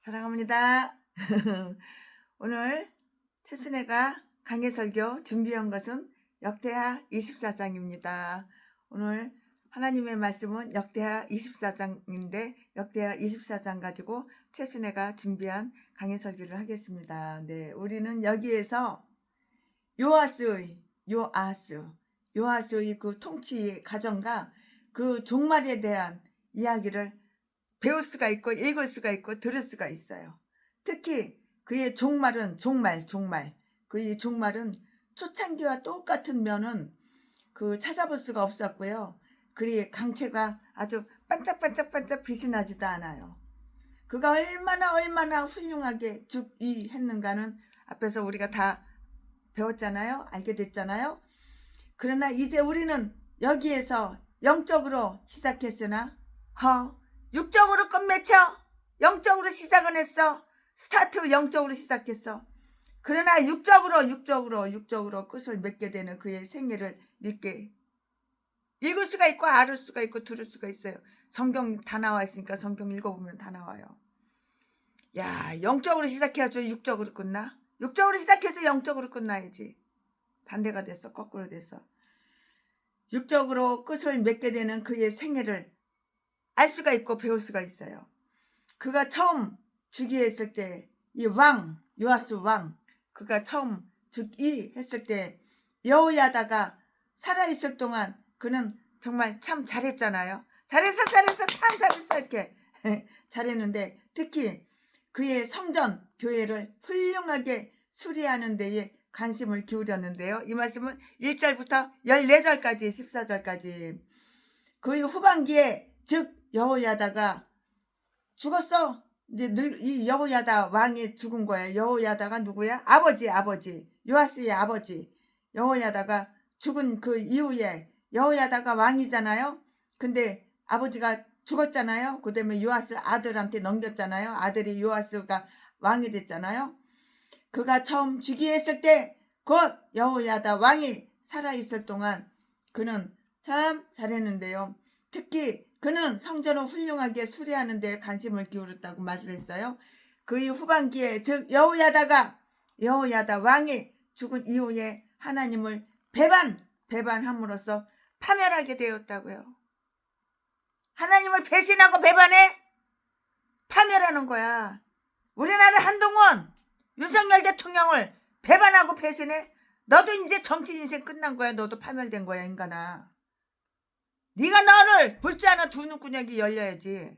사랑합니다. 오늘 최순애가 강해설교 준비한 것은 역대하 24장입니다. 오늘 하나님의 말씀은 역대하 24장인데 역대하 24장 가지고 최순애가 준비한 강해설교를 하겠습니다. 네, 우리는 여기에서 요아스의 그 통치 과정과 그 종말에 대한 이야기를 배울 수가 있고 읽을 수가 있고 들을 수가 있어요. 특히 그의 종말은 그의 종말은 초창기와 똑같은 면은 찾아볼 수가 없었고요. 그의 강체가 아주 반짝반짝 빛이 나지도 않아요. 그가 얼마나 훌륭하게 즉위했는가는 앞에서 우리가 다 배웠잖아요. 알게 됐잖아요. 그러나 이제 우리는 여기에서 영적으로 시작했으나 육적으로 끝맺혀. 영적으로 시작은 했어. 스타트 영적으로 시작했어. 그러나 육적으로 끝을 맺게 되는 그의 생애를 읽을 수가 있고 알을 수가 있고 들을 수가 있어요. 성경 다 나와 있으니까 성경 읽어보면 다 나와요. 야, 영적으로 시작해야죠. 육적으로 끝나? 육적으로 시작해서 영적으로 끝나야지. 반대가 됐어. 거꾸로 됐어. 육적으로 끝을 맺게 되는 그의 생애를 알 수가 있고 배울 수가 있어요. 그가 처음 즉위했을 때 이 요아스 왕 그가 처음 즉위했을 때 여호야다가 살아있을 동안 그는 정말 참 잘했잖아요. 잘했어 참 잘했어 이렇게 잘했는데 특히 그의 성전 교회를 훌륭하게 수리하는 데에 관심을 기울였는데요. 이 말씀은 1절부터 14절까지 14절까지 그의 후반기에 즉 여호야다가 죽었어. 이제 이 여호야다 왕이 죽은 거예요. 여호야다가 누구야? 아버지 요아스의 아버지 여호야다가 죽은 그 이후에 여호야다가 왕이잖아요. 근데 아버지가 죽었잖아요. 그 다음에 요아스 아들한테 넘겼잖아요. 아들이 요아스가 왕이 됐잖아요. 그가 처음 즉위했을 때 곧 여호야다 왕이 살아있을 동안 그는 참 잘했는데요. 특히 그는 성전을 훌륭하게 수리하는 데 관심을 기울였다고 말을 했어요. 그의 후반기에 즉 여호야다 왕이 죽은 이후에 하나님을 배반함으로써 파멸하게 되었다고요. 하나님을 배신하고 배반해 파멸하는 거야. 우리나라 한동훈 윤석열 대통령을 배반하고 배신해? 너도 이제 정치 인생 끝난 거야. 너도 파멸된 거야 인간아. 네가 너를 볼 줄 아는 두 눈구녕이 열려야지.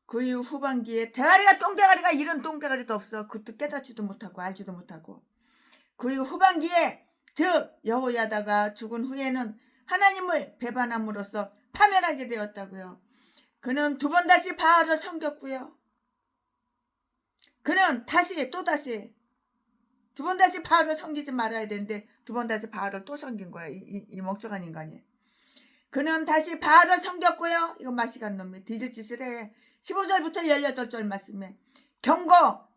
그 이후 후반기에 똥대가리가 이런 똥대가리도 없어. 그것도 깨닫지도 못하고 알지도 못하고. 그 이후 후반기에 즉 여호야다가 죽은 후에는 하나님을 배반함으로써 파멸하게 되었다고요. 그는 두 번 다시 바알을 섬겼고요. 그는 또다시 두 번 다시 바알을 섬기지 말아야 되는데 두 번 다시 바알을 또 섬긴 거야. 이 멍청한 인간이. 그는 다시 바알을 섬겼고요. 이거 마시간 놈이 뒤질 짓을 해. 15절부터 18절 말씀에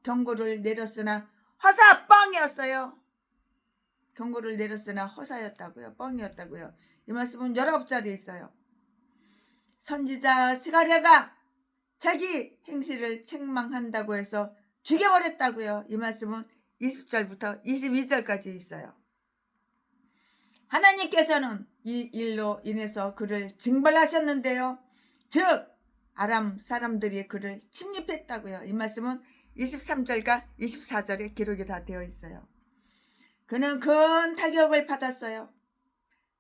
경고를 내렸으나 허사 뻥이었어요. 경고를 내렸으나 허사였다고요. 뻥이었다고요. 이 말씀은 19절에 있어요. 선지자 스가랴가 자기 행실을 책망한다고 해서 죽여버렸다고요. 이 말씀은 20절부터 22절까지 있어요. 하나님께서는 이 일로 인해서 그를 징벌하셨는데요. 즉 아람 사람들이 그를 침입했다고요. 이 말씀은 23절과 24절에 기록이 다 되어 있어요. 그는 큰 타격을 받았어요.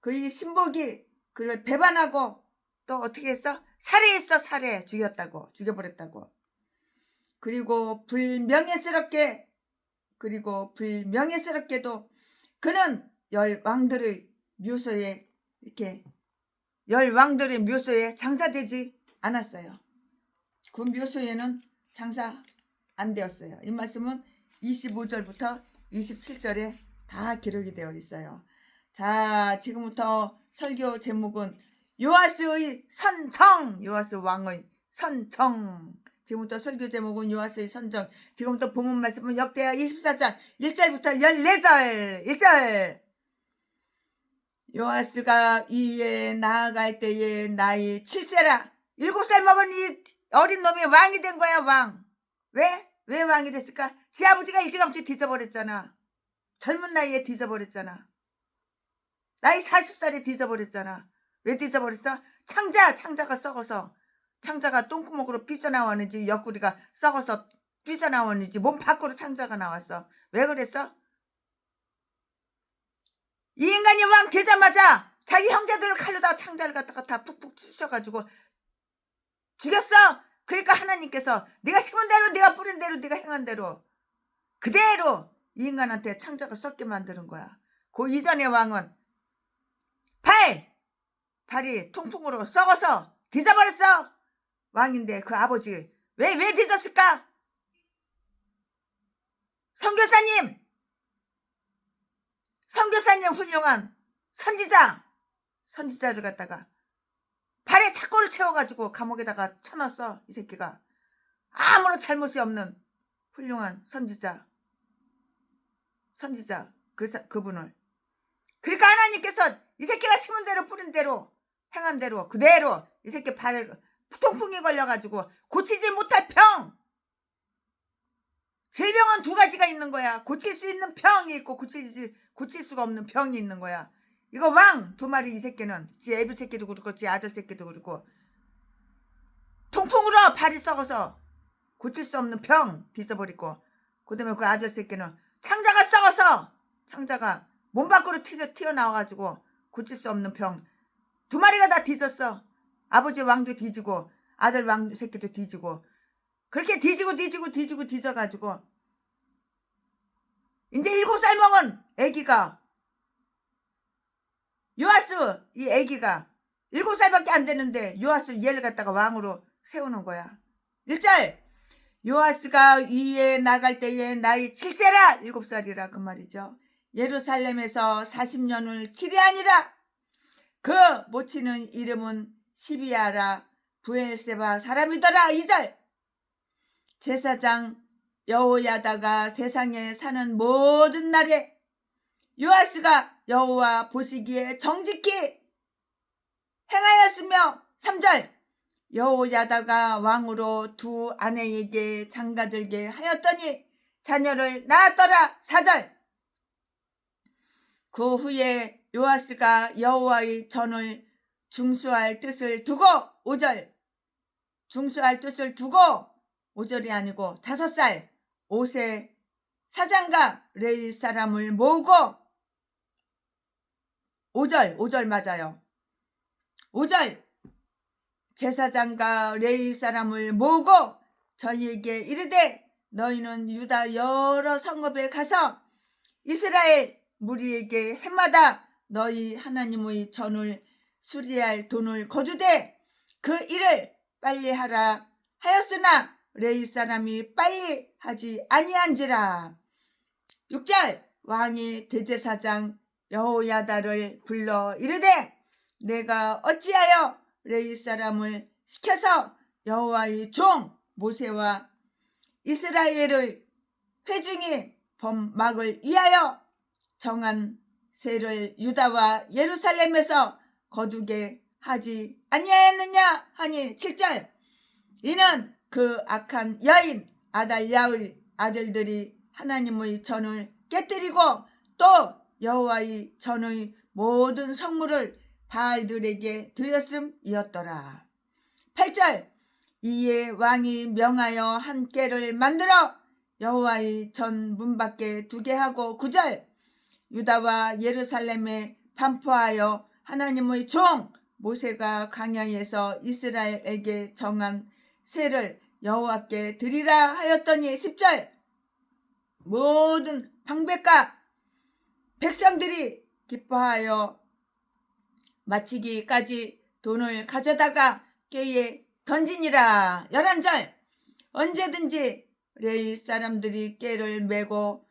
그의 신복이 그를 배반하고 또 어떻게 했어? 살해 죽여버렸다고. 그리고 불명예스럽게도 그는 열 왕들의 묘소에 장사되지 않았어요. 그 묘소에는 장사 안 되었어요. 이 말씀은 25절부터 27절에 다 기록이 되어 있어요. 자, 지금부터 설교 제목은 요아스 왕의 선정. 지금부터 설교 제목은 요아스의 선정. 지금부터 본문 말씀은 역대하 24장 1절부터 14절. 1절. 요아스가 이에 나아갈 때에 나이 7세라. 7살 먹은 이 어린 놈이 왕이 된 거야, 왕. 왜? 왜 왕이 됐을까? 지 아버지가 일찌감치 뒤져버렸잖아. 젊은 나이에 뒤져버렸잖아. 나이 40살에 뒤져버렸잖아. 왜 뒤져버렸어? 창자가 썩어서, 창자가 똥구멍으로 삐져나왔는지 옆구리가 썩어서 삐져나왔는지 몸 밖으로 창자가 나왔어. 왜 그랬어? 이 인간이 왕 되자마자 자기 형제들을 칼로다 창자를 갖다가 다 푹푹 쑤셔가지고 죽였어. 그러니까 하나님께서 네가 심은 대로, 네가 뿌린 대로, 네가 행한 대로 그대로 이 인간한테 창자가 썩게 만드는 거야. 그 이전의 왕은 발이 통풍으로 썩어서 뒤져버렸어. 왕인데 그 아버지 왜 뒤졌을까? 선교사님 훌륭한 선지자를 갖다가 발에 착고를 채워가지고 감옥에다가 쳐넣었어. 이 새끼가 아무런 잘못이 없는 훌륭한 선지자 그분을. 그러니까 하나님께서 이 새끼가 심은 대로 뿌린 대로 행한 대로 그대로 이 새끼 발에 통풍이 걸려가지고 고치지 못할 질병은 두 가지가 있는 거야. 고칠 수 있는 병이 있고 고칠 수가 없는 병이 있는 거야. 이거 왕 두 마리 이 새끼는 지 애비 새끼도 그렇고 지 아들 새끼도 그렇고 통풍으로 발이 썩어서 고칠 수 없는 병 뒤져버리고, 그 다음에 그 아들 새끼는 창자가 썩어서 창자가 몸 밖으로 튀어나와가지고 고칠 수 없는 병 두 마리가 다 뒤졌어. 아버지 왕도 뒤지고 아들 왕 새끼도 뒤지고 그렇게 뒤져가지고 이제 7살 먹은 애기가 요아스, 이 애기가 7살밖에 안 되는데 요아스 얘를 갖다가 왕으로 세우는 거야. 1절 요아스가 위에 나갈 때에 나이 7세라 7살이라 그 말이죠. 예루살렘에서 40년을 치리하니라. 그 모친은 이름은 시비아라 부엘세바 사람이더라. 2절 제사장 여호야다가 세상에 사는 모든 날에 요아스가 여호와 보시기에 정직히 행하였으며 3절 여호야다가 왕으로 두 아내에게 장가들게 하였더니 자녀를 낳았더라. 4절 그 후에 요아스가 여호와의 전을 중수할 뜻을 두고 5절 중수할 뜻을 두고 5절이 아니고 5살 5세 사장과 레위 사람을 모으고 5절 맞아요. 5절 제사장과 레위 사람을 모으고 저희에게 이르되 너희는 유다 여러 성읍에 가서 이스라엘 무리에게 해마다 너희 하나님의 전을 수리할 돈을 거두되 그 일을 빨리 하라 하였으나 레위 사람이 빨리 하지 아니한지라. 6절 왕이 대제사장 여호야다를 불러 이르되 내가 어찌하여 레위 사람을 시켜서 여호와의 종 모세와 이스라엘의 회중이 범막을 위하여 정한 세를 유다와 예루살렘에서 거두게 하지 아니하였느냐 하니 7절 이는 그 악한 여인 아달랴의 아들들이 하나님의 전을 깨뜨리고 또 여호와의 전의 모든 성물을 바알들에게 드렸음이었더라. 8절 이에 왕이 명하여 한 궤를 만들어 여호와의 전 문 밖에 두게 하고 9절 유다와 예루살렘에 반포하여 하나님의 종 모세가 광야에서 이스라엘에게 정한 세를 여호와께 드리라 하였더니 10절 모든 방백과 백성들이 기뻐하여 마치기까지 돈을 가져다가 궤에 던지니라. 11절 언제든지 레위 사람들이 궤를 메고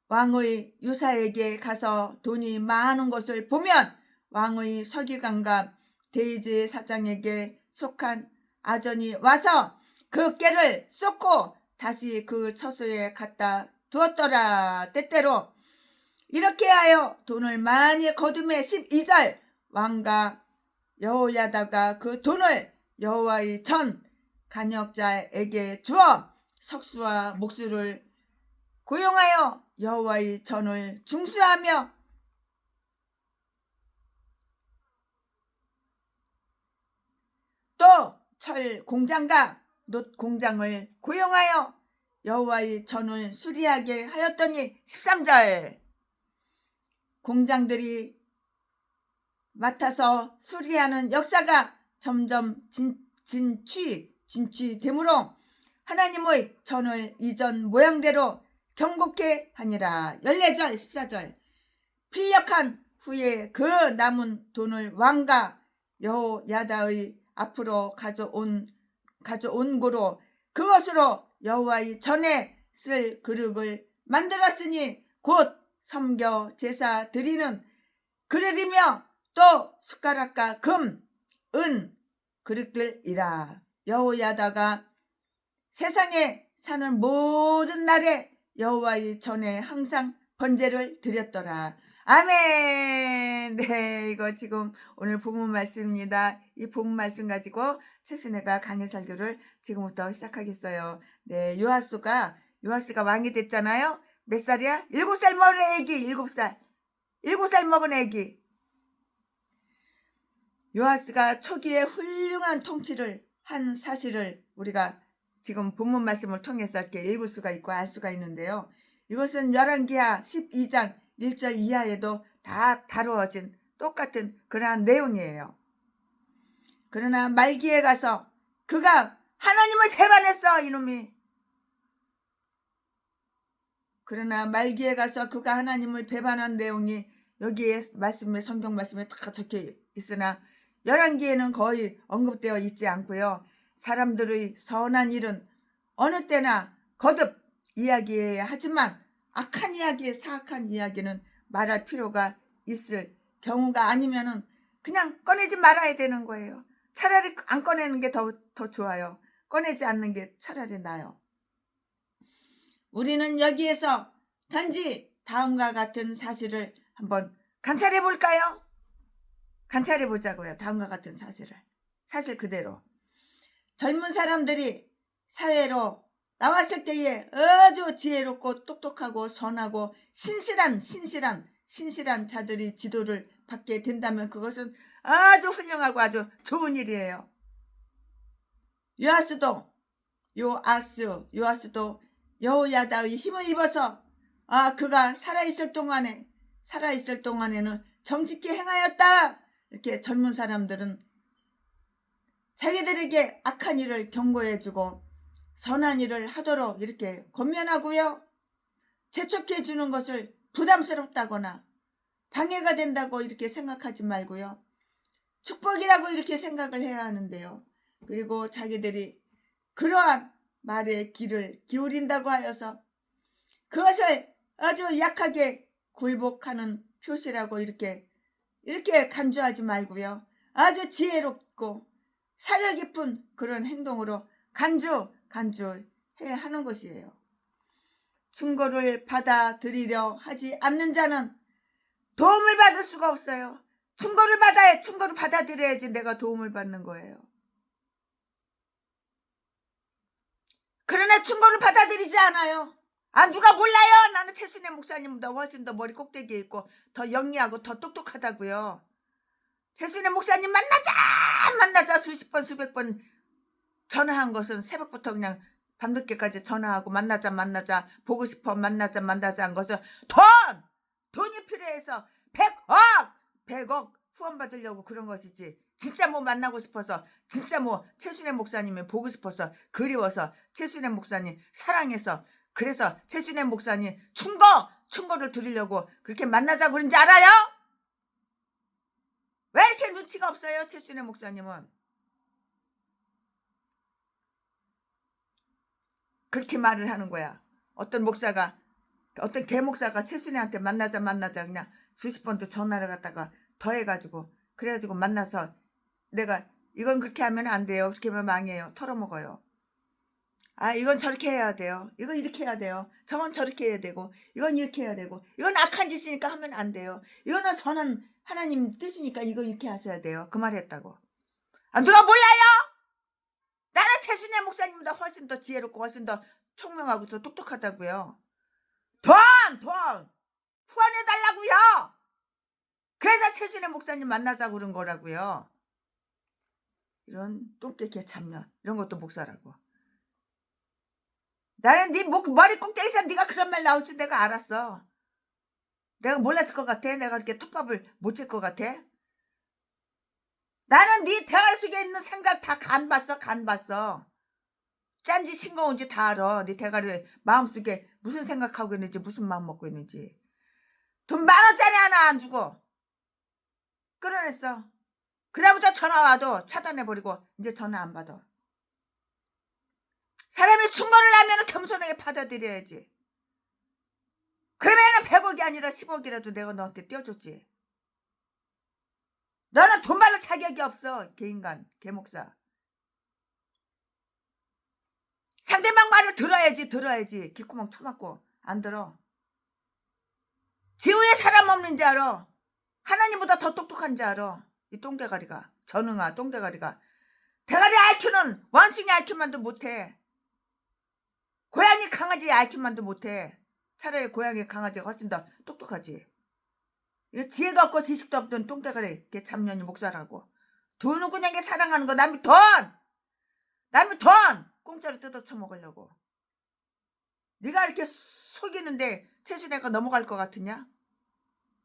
왕의 유사에게 가서 돈이 많은 것을 보면 왕의 서기관과 대제사장에게 속한 아전이 와서 그 궤를 쏟고 다시 그 처소에 갖다 두었더라. 때때로 이렇게 하여 돈을 많이 거두매 12절 왕과 여호야다가 그 돈을 여호와의 전 간역자에게 주어 석수와 목수를 고용하여 여호와의 전을 중수하며 또 철 공장과 놋 공장을 고용하여 여호와의 전을 수리하게 하였더니 13절 공장들이 맡아서 수리하는 역사가 점점 진취되므로 하나님의 전을 이전 모양대로 경고케 하니라. 14절 14절 필력한 후에 그 남은 돈을 왕과 여호야다의 앞으로 가져온 고로 그것으로 여호와의 전에 쓸 그릇을 만들었으니 곧 섬겨 제사 드리는 그릇이며 또 숟가락과 금, 은 그릇들이라. 여호야다가 세상에 사는 모든 날에 여호와의 전에 항상 번제를 드렸더라. 아멘. 네, 이거 지금 오늘 본문 말씀입니다. 이 본문 말씀 가지고 최순애가 강해설교를 지금부터 시작하겠어요. 네, 요아스가 왕이 됐잖아요. 몇 살이야? 7살 먹은 애기. 7살 먹은 애기. 요아스가 초기에 훌륭한 통치를 한 사실을 우리가 지금 본문 말씀을 통해서 이렇게 읽을 수가 있고 알 수가 있는데요. 이것은 열왕기하 12장 1절 이하에도 다 다루어진 똑같은 그러한 내용이에요. 그러나 말기에 가서 그가 하나님을 배반했어, 이놈이. 그러나 말기에 가서 그가 하나님을 배반한 내용이 여기에 말씀에 성경 말씀에 다 적혀 있으나 열왕기에는 거의 언급되어 있지 않고요. 사람들의 선한 일은 어느 때나 거듭 이야기해야 하지만 악한 이야기, 사악한 이야기는 말할 필요가 있을 경우가 아니면은 그냥 꺼내지 말아야 되는 거예요. 차라리 안 꺼내는 게 더 좋아요. 꺼내지 않는 게 차라리 나아요. 우리는 여기에서 단지 다음과 같은 사실을 한번 관찰해 볼까요? 관찰해 보자고요. 다음과 같은 사실 그대로. 젊은 사람들이 사회로 나왔을 때에 아주 지혜롭고 똑똑하고 선하고 신실한 자들이 지도를 받게 된다면 그것은 아주 훌륭하고 아주 좋은 일이에요. 요아스도 여호야다의 힘을 입어서 그가 살아있을 동안에는 정직히 행하였다. 이렇게 젊은 사람들은 자기들에게 악한 일을 경고해주고 선한 일을 하도록 이렇게 권면하고요. 재촉해 주는 것을 부담스럽다거나 방해가 된다고 이렇게 생각하지 말고요. 축복이라고 이렇게 생각을 해야 하는데요. 그리고 자기들이 그러한 말에 귀를 기울인다고 하여서 그것을 아주 약하게 굴복하는 표시라고 이렇게 간주하지 말고요. 아주 지혜롭고 사려 깊은 그런 행동으로 간주해야 하는 것이에요. 충고를 받아들이려 하지 않는 자는 도움을 받을 수가 없어요. 충고를 받아들여야지 내가 도움을 받는 거예요. 그러나 충고를 받아들이지 않아요. 누가 몰라요? 나는 최순애 목사님보다 훨씬 더 머리 꼭대기에 있고 더 영리하고 더 똑똑하다고요. 최순애 목사님 만나자 수십 번 수백 번 전화한 것은 새벽부터 그냥 밤늦게까지 전화하고 만나자 보고 싶어 만나자 한 것은 돈이 필요해서 100억 후원 받으려고 그런 것이지 진짜 만나고 싶어서 진짜 최순애 목사님이 보고 싶어서 그리워서 최순애 목사님 사랑해서 그래서 최순애 목사님 충고를 드리려고 그렇게 만나자고 그런지 알아요? 왜 이렇게 눈치가 없어요? 최순애 목사님은 그렇게 말을 하는 거야. 어떤 개목사가 최순애한테 만나자 그냥 수십 번도 전화를 갖다가 더해가지고 그래가지고 만나서 내가 이건 그렇게 하면 안 돼요. 그렇게 하면 망해요. 털어먹어요. 이건 저렇게 해야 돼요. 이건 이렇게 해야 돼요. 저건 저렇게 해야 되고 이건 이렇게 해야 되고 이건 악한 짓이니까 하면 안 돼요. 이거는 선한 하나님 뜻이니까 이거 이렇게 하셔야 돼요. 그 말 했다고. 누가 몰라요? 최순애 목사님보다 훨씬 더 지혜롭고 훨씬 더 총명하고 더 똑똑하다고요. 돈 후원해달라고요. 그래서 최순애 목사님 만나자고 그런 거라고요. 이런 똥개개 참년 이런 것도 목사라고. 나는 네 머리 꼭대기에서 네가 그런 말 나올 줄 내가 알았어. 내가 몰랐을 것 같아? 내가 그렇게 톱밥을 못 칠 것 같아? 나는 네 대가리 속에 있는 생각 다 간 봤어. 짠지 싱거운지 다 알아. 네 대가리 마음속에 무슨 생각하고 있는지 무슨 마음 먹고 있는지. 돈 10,000원짜리 하나 안 주고 끌어냈어. 그다음부터 전화 와도 차단해버리고 이제 전화 안 받아. 사람이 충고를 하면 겸손하게 받아들여야지. 그러면은 100억이 아니라 10억이라도 내가 너한테 떼어줬지. 너는 돈 받을 자격이 없어. 개인간 개목사. 상대방 말을 들어야지. 귓구멍 쳐맞고 안 들어. 지우에 사람 없는지 알아. 하나님보다 더 똑똑한지 알아. 이 똥대가리가. 전응아 똥대가리가. 대가리 IQ는 원숭이 IQ만도 못해. 고양이 강아지 IQ만도 못해. 차라리 고양이 강아지가 훨씬 더 똑똑하지. 이런 지혜도 없고 지식도 없던 똥대가리 개 참년이 목사라고. 돈은 그냥 사랑하는 거. 남의 돈 공짜로 뜯어 쳐먹으려고. 네가 이렇게 속이는데 최순애가 넘어갈 것 같으냐?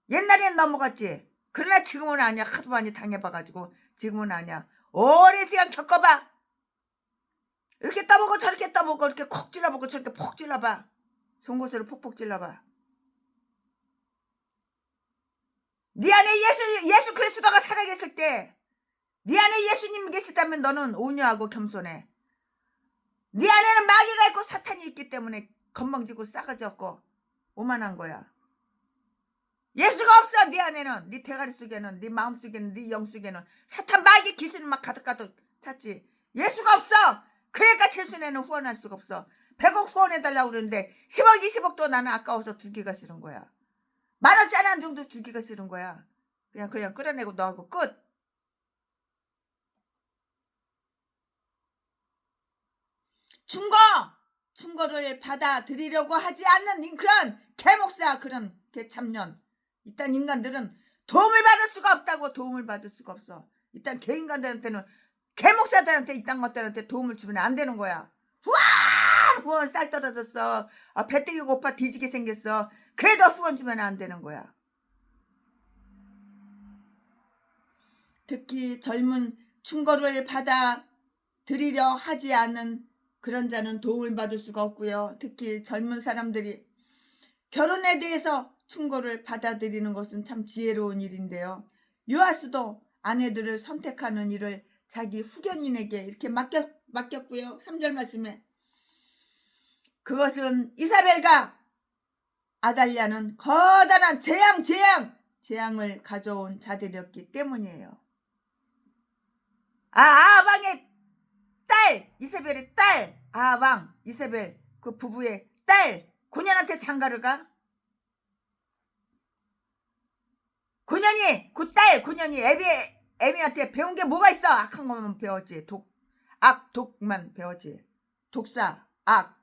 옛날에는 넘어갔지. 그러나 지금은 아니야. 하도 많이 당해봐가지고 지금은 아니야. 오랜 시간 겪어봐. 이렇게 떠먹고 저렇게 떠먹고 이렇게 콕 찔러보고 저렇게 폭 찔러봐. 송곳으로 폭폭 찔러봐. 네 안에 예수 그리스도가 살아계실 때 네 안에 예수님이 계시다면 너는 온유하고 겸손해. 네 안에는 마귀가 있고 사탄이 있기 때문에 건방지고 싸가지 없고 오만한 거야. 예수가 없어. 네 안에는. 네 대가리 속에는, 네 마음 속에는, 네 영 속에는 사탄 마귀 귀신은 막 가득가득 찼지. 예수가 없어. 그러니까 최순애는 후원할 수가 없어. 100억 후원해달라고 그러는데 10억 20억도 나는 아까워서 주기가 싫은 거야. 10,000원짜리 한 정도 주기가 싫은 거야. 그냥 끌어내고 너하고 끝. 충고를 받아들이려고 하지 않는 그런 개목사, 그런 개참년. 일단 인간들은 도움을 받을 수가 없다고. 도움을 받을 수가 없어. 일단 개인간들한테는, 개목사들한테 이딴 것들한테 도움을 주면 안 되는 거야. 후원 쌀 떨어졌어. 배때기 고파 뒤지게 생겼어. 그래도 후원 주면 안 되는 거야. 특히 젊은 충고를 받아들이려 하지 않는 그런 자는 도움을 받을 수가 없고요. 특히 젊은 사람들이 결혼에 대해서 충고를 받아들이는 것은 참 지혜로운 일인데요. 요아스도 아내들을 선택하는 일을 자기 후견인에게 이렇게 맡겼고요. 3절 말씀에 그것은 이사벨과 아달랴는 커다란 재앙을 가져온 자들이었기 때문이에요. 아하방의 딸, 이세벨의 딸, 아하방, 이세벨 그 부부의 딸 고년한테 장가를 가? 고년이 애비한테 배운 게 뭐가 있어? 악한 것만 배웠지. 독만 배웠지. 독사, 악.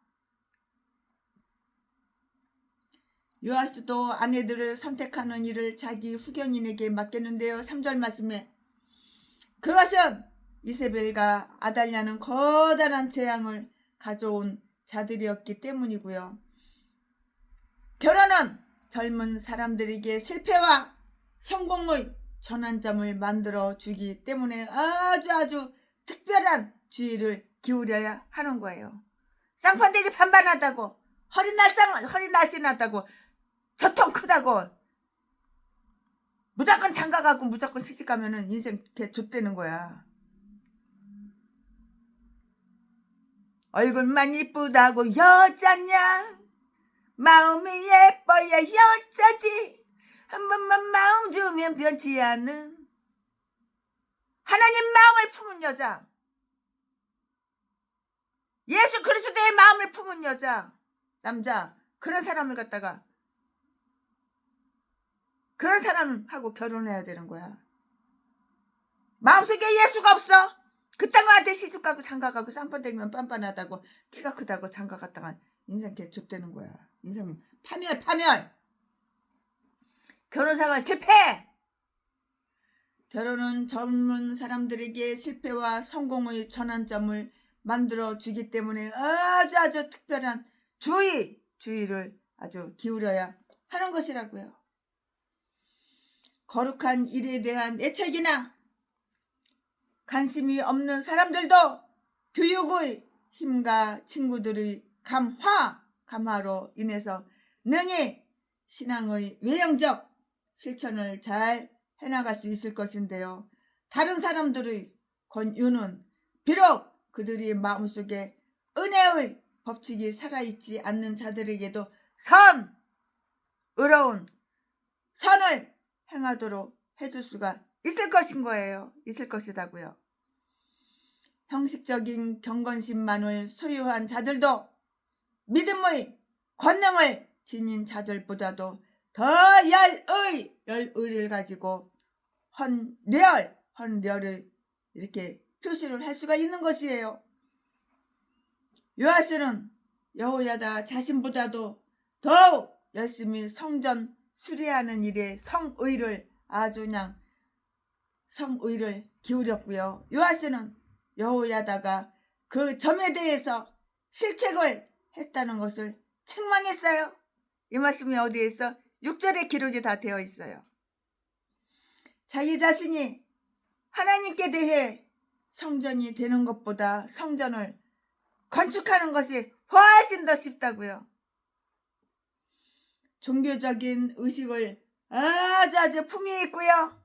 요아스도 아내들을 선택하는 일을 자기 후견인에게 맡겼는데요. 3절 말씀에 그것은 이세벨과 아달랴는 커다란 재앙을 가져온 자들이었기 때문이고요. 결혼은 젊은 사람들에게 실패와 성공의 전환점을 만들어 주기 때문에 아주 특별한 주의를 기울여야 하는 거예요. 쌍판대기 반반하다고, 허리 날씬하다고, 저통 크다고 무조건 장가가고 무조건 시집가면은 인생 개 좆되는 거야. 얼굴만 이쁘다고 여자냐? 마음이 예뻐야 여자지. 한 번만 마음 주면 변치 않는 하나님 마음을 품은 여자, 예수 그리스도의 마음을 품은 여자, 남자, 그런 사람을 갖다가 그런 사람하고 결혼해야 되는 거야. 마음속에 예수가 없어? 그딴 거한테 시집 쑥 가고 장가 가고 쌍판대기면 빤빤하다고 키가 크다고 장가 갔다가 인생 개축되는 거야. 인생 파멸. 결혼생활 실패. 결혼은 젊은 사람들에게 실패와 성공의 전환점을 만들어 주기 때문에 아주 특별한 주의를 아주 기울여야 하는 것이라고요. 거룩한 일에 대한 애착이나 관심이 없는 사람들도 교육의 힘과 친구들의 감화로 인해서 능히 신앙의 외형적 실천을 잘 해나갈 수 있을 것인데요. 다른 사람들의 권유는 비록 그들이 마음속에 은혜의 법칙이 살아있지 않는 자들에게도 의로운 선을 행하도록 해줄 수가 있을 것이다고요. 형식적인 경건심만을 소유한 자들도 믿음의 권능을 지닌 자들보다도 더 열의를 가지고 헌렬을 이렇게 표시를 할 수가 있는 것이에요. 요아스는 여호야다 자신보다도 더욱 열심히 성전 수리하는 일에 성의를 기울였고요. 요아스는 여호야다가 그 점에 대해서 실책을 했다는 것을 책망했어요. 이 말씀이 어디에 있어? 6절에 기록이 다 되어 있어요. 자기 자신이 하나님께 대해 성전이 되는 것보다 성전을 건축하는 것이 훨씬 더 쉽다고요. 종교적인 의식을 아주 품위 있고요.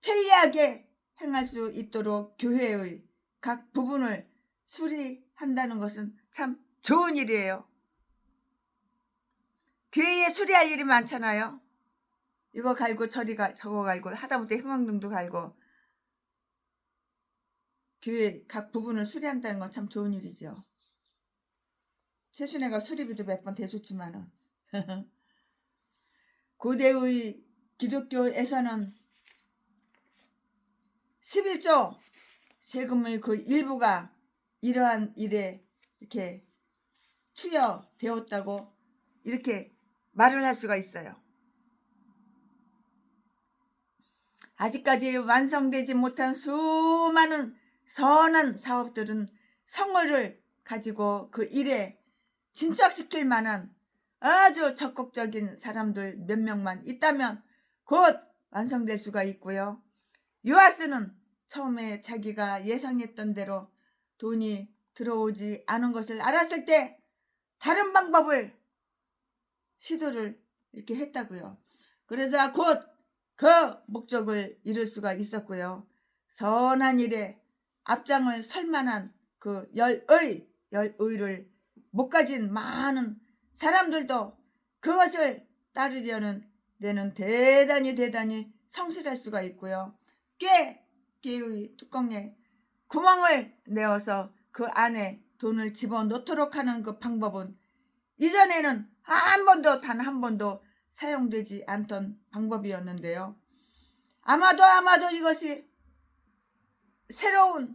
편리하게 행할 수 있도록 교회의 각 부분을 수리한다는 것은 참 좋은 일이에요. 교회에 수리할 일이 많잖아요. 이거 갈고 저거 갈고 하다못해 형광등도 갈고 교회 각 부분을 수리한다는 건 참 좋은 일이죠. 최순애가 수리비도 몇 번 대줬지만은 고대의 기독교에서는 11조 세금의 그 일부가 이러한 일에 이렇게 투여되었다고 이렇게 말을 할 수가 있어요. 아직까지 완성되지 못한 수많은 선한 사업들은 성의를 가지고 그 일에 진척시킬 만한 아주 적극적인 사람들 몇 명만 있다면 곧 완성될 수가 있고요. 요아스는 처음에 자기가 예상했던 대로 돈이 들어오지 않은 것을 알았을 때 다른 방법을 시도를 이렇게 했다고요. 그래서 곧 그 목적을 이룰 수가 있었고요. 선한 일에 앞장을 설 만한 그 열의를 못 가진 많은 사람들도 그것을 따르려는 데는 대단히 성실할 수가 있고요. 깨의 뚜껑에 구멍을 내어서 그 안에 돈을 집어넣도록 하는 그 방법은 이전에는 단 한 번도 사용되지 않던 방법이었는데요. 아마도 이것이 새로운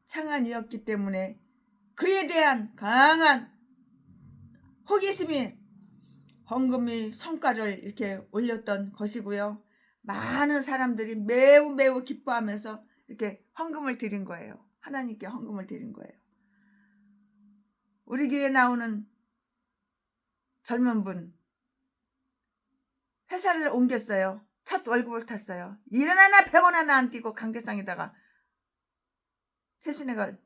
창안이었기 때문에 그에 대한 강한 호기심이 헌금의 성과를 이렇게 올렸던 것이고요. 많은 사람들이 매우 기뻐하면서 이렇게 헌금을 드린 거예요. 하나님께 헌금을 드린 거예요. 우리 교회에 나오는 젊은 분 회사를 옮겼어요. 첫 월급을 탔어요. 1원 하나 100원 하나 안 띄고 강대상에다가 최순애가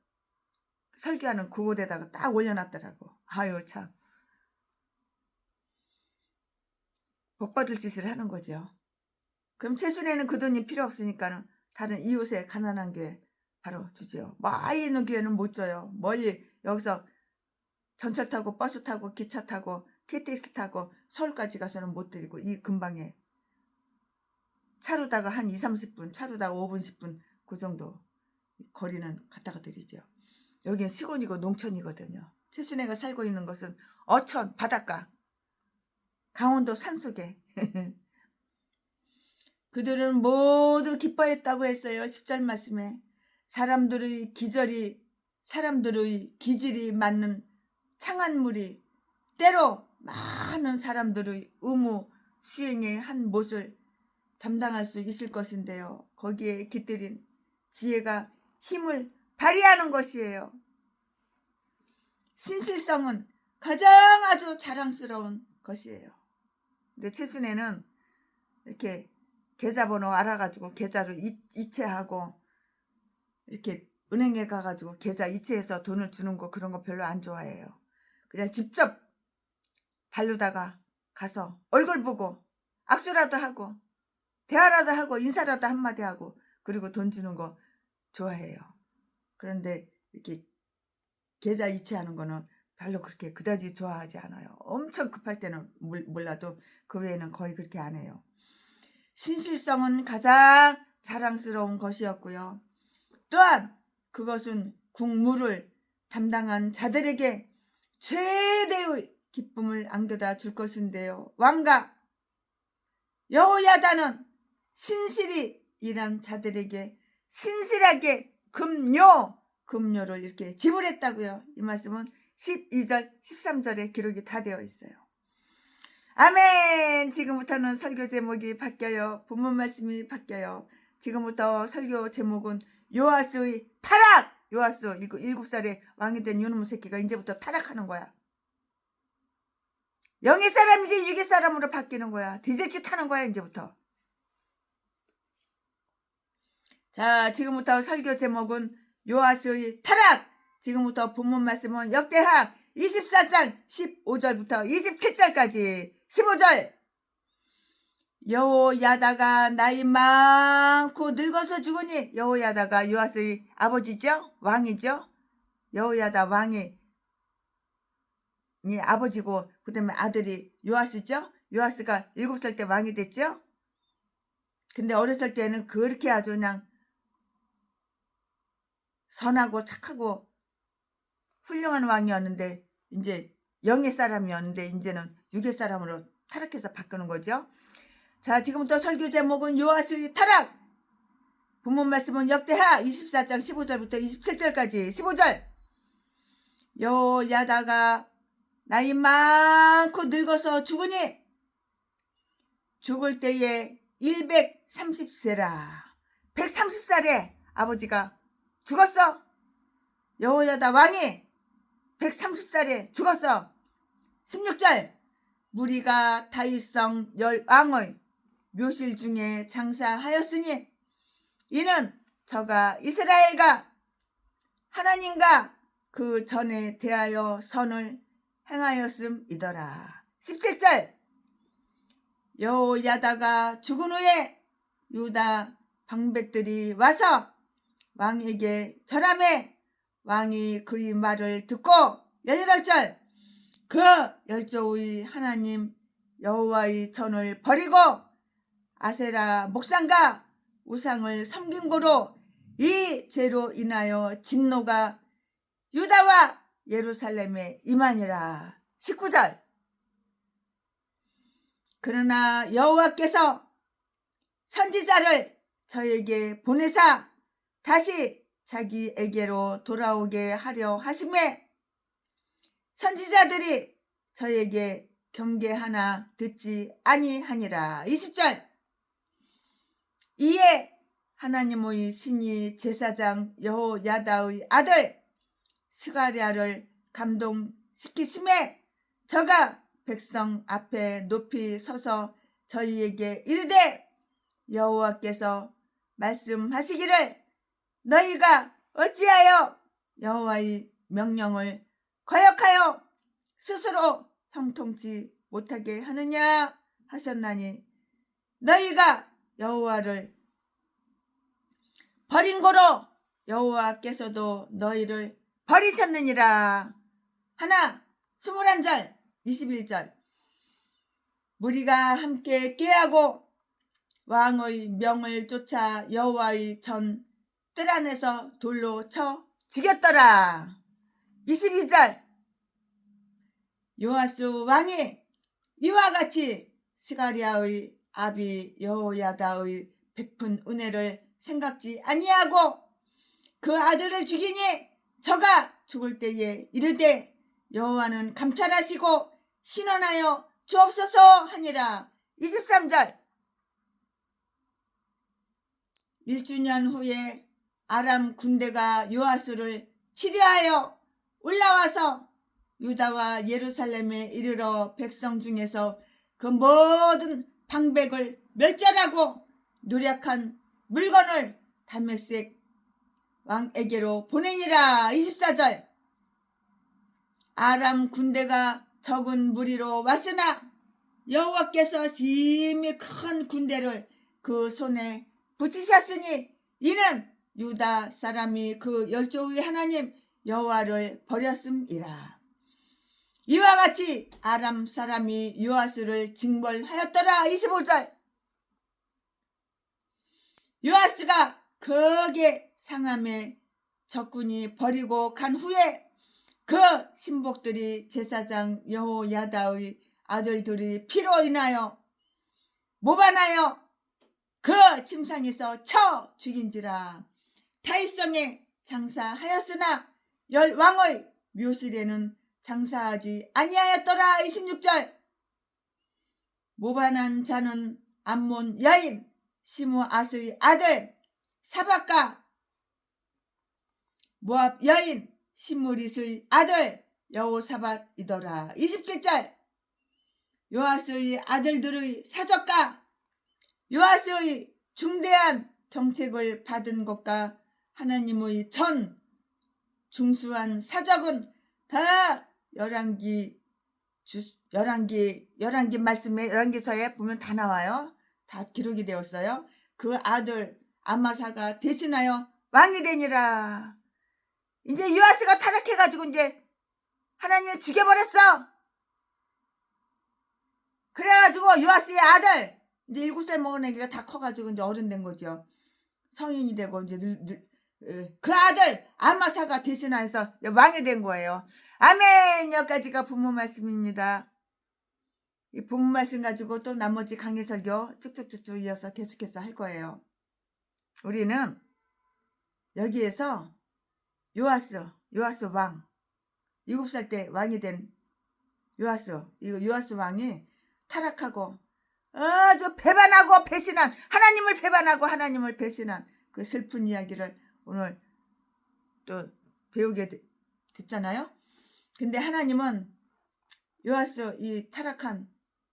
설교하는 그곳에다가 딱 올려놨더라고. 아유 참 복받을 짓을 하는 거죠. 그럼 최순애는 그 돈이 필요 없으니까는 다른 이웃에 가난한 교회 바로 주죠. 멀리 있는 교회는 못 줘요. 멀리 여기서 전철 타고 버스 타고 기차 타고 KTX 타고 서울까지 가서는 못 드리고 이 근방에 차로다가 한 2-30분 차로다가 5분 10분 그 정도 거리는 갖다가 드리죠. 여기는 시골이고 농촌이거든요. 최순애가 살고 있는 것은 어촌 바닷가 강원도 산속에 그들은 모두 기뻐했다고 했어요. 10절 말씀에 사람들의 기질이 맞는 창한물이 때로 많은 사람들의 의무 수행의 한 몫을 담당할 수 있을 것인데요. 거기에 깃들인 지혜가 힘을 발휘하는 것이에요. 신실성은 가장 아주 자랑스러운 것이에요. 근데 최순애는 이렇게 계좌번호 알아가지고 계좌를 이체하고 이렇게 은행에 가가지고 계좌 이체해서 돈을 주는 거 그런 거 별로 안 좋아해요. 그냥 직접 발로다가 가서 얼굴 보고 악수라도 하고 대화라도 하고 인사라도 한마디 하고 그리고 돈 주는 거 좋아해요. 그런데 이렇게 계좌 이체하는 거는 별로 그렇게 그다지 좋아하지 않아요. 엄청 급할 때는 몰라도 그 외에는 거의 그렇게 안 해요. 신실성은 가장 자랑스러운 것이었고요. 또한 그것은 국무를 담당한 자들에게 최대의 기쁨을 안겨다 줄 것인데요. 왕과 여호야다는 신실히 일한 자들에게 신실하게 금료를 이렇게 지불했다고요. 이 말씀은 12절 13절에 기록이 다 되어 있어요. 아멘. 지금부터는 설교 제목이 바뀌어요. 본문 말씀이 바뀌어요. 지금부터 설교 제목은 요아스의 타락. 요아스 7살의 왕이 된 요놈 새끼가 이제부터 타락하는 거야. 영의 사람이지 육의 사람으로 바뀌는 거야. 디젤짓 하는 거야 이제부터. 자, 지금부터 설교 제목은 요아스의 타락. 지금부터 본문 말씀은 역대하 24장 15절부터 27절까지 15절. 여호야다가 나이 많고 늙어서 죽으니, 여호야다가 요아스의 아버지죠? 왕이죠? 여호야다 왕이 아버지고 그 다음에 아들이 요아스죠? 요아스가 7살 때 왕이 됐죠? 근데 어렸을 때는 그렇게 아주 그냥 선하고 착하고 훌륭한 왕이었는데 이제 영의 사람이었는데 이제는 육의 사람으로 타락해서 바꾸는 거죠. 자, 지금부터 설교 제목은 요아스의 타락. 본문 말씀은 역대하 24장 15절부터 27절까지 15절. 여호야다가 나이 많고 늙어서 죽으니 죽을 때에 130세라. 130살에 아버지가 죽었어. 여호야다 왕이 130살에 죽었어. 16절. 무리가 다윗성 왕의 묘실 중에 장사하였으니 이는 저가 이스라엘과 하나님과 그 전에 대하여 선을 행하였음이더라. 17절. 여호야다가 죽은 후에 유다 방백들이 와서 왕에게 절하매 왕이 그의 말을 듣고 18절. 그 열조의 하나님 여호와의 전을 버리고 아세라 목상과 우상을 섬긴 고로 이 죄로 인하여 진노가 유다와 예루살렘에 임하니라. 19절. 그러나 여호와께서 선지자를 저에게 보내사 다시 자기에게로 돌아오게 하려 하심에 선지자들이 저에게 경계하나 듣지 아니하니라. 20절. 이에 하나님의 신이 제사장 여호야다의 아들 스가랴를 감동시키심에 저가 백성 앞에 높이 서서 저희에게 이르되 여호와께서 말씀하시기를 너희가 어찌하여 여호와의 명령을 거역하여 스스로 형통치 못하게 하느냐 하셨나니 너희가 여호와를 버린 고로 여호와께서도 너희를 버리셨느니라. 하나 21절 21절. 무리가 함께 꾀하고 왕의 명을 쫓아 여호와의 전 뜰 안에서 돌로 쳐 죽였더라. 22절. 요아스 왕이 이와 같이 스가랴의 아비 여호야다의 베푼 은혜를 생각지 아니하고 그 아들을 죽이니 저가 죽을 때에 이를 때 여호와는 감찰하시고 신원하여 주옵소서 하니라. 23절 1주년 후에 아람 군대가 요아스를 치려하여 올라와서 유다와 예루살렘에 이르러 백성 중에서 그 모든 방백을 멸절하고 노력한 물건을 다메섹 왕에게로 보내니라. 24절 아람 군대가 적은 무리로 왔으나 여호와께서 심히 큰 군대를 그 손에 붙이셨으니 이는 유다 사람이 그 열조의 하나님 여호와를 버렸음이라. 이와 같이 아람 사람이 요아스를 징벌하였더라. 25절 요아스가 거기에 상함에 적군이 버리고 간 후에 그 신복들이 제사장 여호야다의 아들들이 피로 인하여 모반하여 그 침상에서 쳐 죽인지라. 타이성에 장사하였으나 왕의 묘실에는 장사하지 아니하였더라. 26절 모반한 자는 암몬 여인 시므앗의 아들 사박과 모압 여인 시므릿의 아들 여호사밧이더라. 27절 요아스의 아들들의 사적과 요아스의 중대한 정책을 받은 것과 하나님의 전 중수한 사적은 다 열왕기 말씀에 열왕기서에 보면 다 나와요. 다 기록이 되었어요. 그 아들 아마사가 대신하여 왕이 되니라. 이제 요아스가 타락해가지고 이제 하나님이 죽여버렸어. 그래가지고 요아스의 아들 이제 7살 먹은 애기가 다 커가지고 이제 어른 된 거죠. 성인이 되고 이제 그 아들 아마사가 대신해서 왕이 된 거예요. 아멘. 여기까지가 부모 말씀입니다. 이 부모 말씀 가지고 또 나머지 강의 설교 쭉쭉쭉쭉 이어서 계속해서 할 거예요. 우리는 여기에서 요아스 왕 7살 때 왕이 된 요아스 왕이 타락하고 아주 배반하고 배신한 하나님을 배신한 그 슬픈 이야기를 오늘 또 배우게 됐잖아요. 근데 하나님은 요아스 이 타락한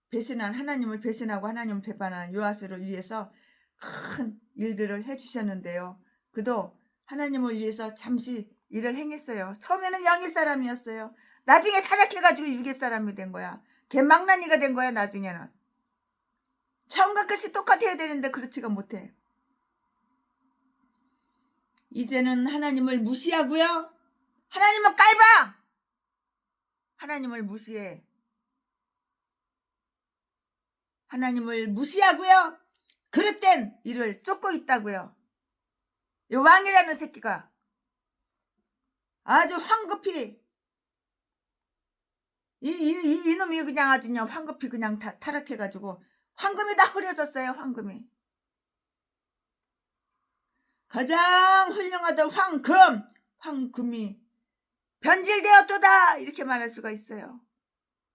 배신한 하나님을 배신하고 하나님을 배반한 요아스를 위해서 큰 일들을 해주셨는데요. 그도 하나님을 위해서 잠시 일을 행했어요. 처음에는 영의 사람이었어요. 나중에 타락해가지고 육의 사람이 된 거야. 개망나니가 된 거야. 나중에는 처음과 끝이 똑같아야 되는데 그렇지가 못해. 이제는 하나님을 무시하고요. 하나님은 깔봐. 하나님을 무시해. 하나님을 무시하고요. 그릇된 일을 쫓고 있다고요. 이 왕이라는 새끼가 아주 황급히 이놈이 그냥 아주 그냥 황급히 그냥 다 타락해가지고 황금이 다 흐려졌어요. 가장 훌륭하던 황금이 변질되었도다 이렇게 말할 수가 있어요.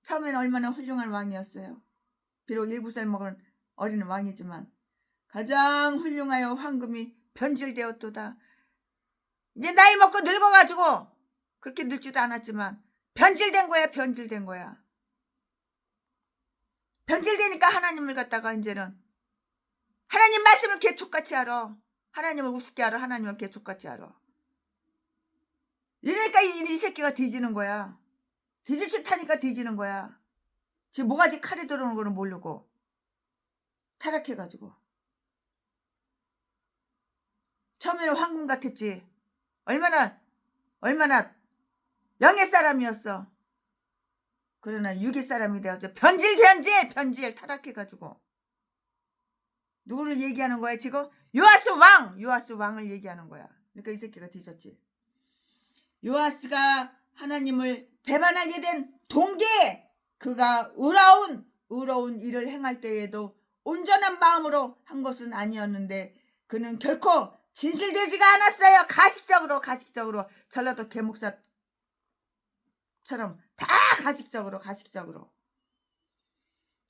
처음에는 얼마나 훌륭한 왕이었어요. 비록 7살 먹은 어린 왕이지만 가장 훌륭하여 황금이 변질되었도다. 이제 나이 먹고 늙어가지고 그렇게 늙지도 않았지만 변질된 거야. 변질되니까 하나님을 갖다가 이제는 하나님 말씀을 개족같이 알아. 하나님을 우습게 알아. 하나님을 개족같이 알아. 이러니까 이 새끼가 뒤지는 거야. 뒤질 짓 하니까 뒤지는 거야. 지금 모가지 칼이 들어오는 거는 모르고 타락해가지고. 처음에는 황금 같았지. 얼마나 영의 사람이었어. 그러나 육의 사람이 되어서 변질 타락해가지고. 누구를 얘기하는 거야 지금? 요아스 왕을 얘기하는 거야. 그러니까 이 새끼가 뒤졌지. 요아스가 하나님을 배반하게 된 동기, 그가 의로운 일을 행할 때에도 온전한 마음으로 한 것은 아니었는데 그는 결코 진실되지가 않았어요. 가식적으로 전라도 개목사처럼 다 가식적으로.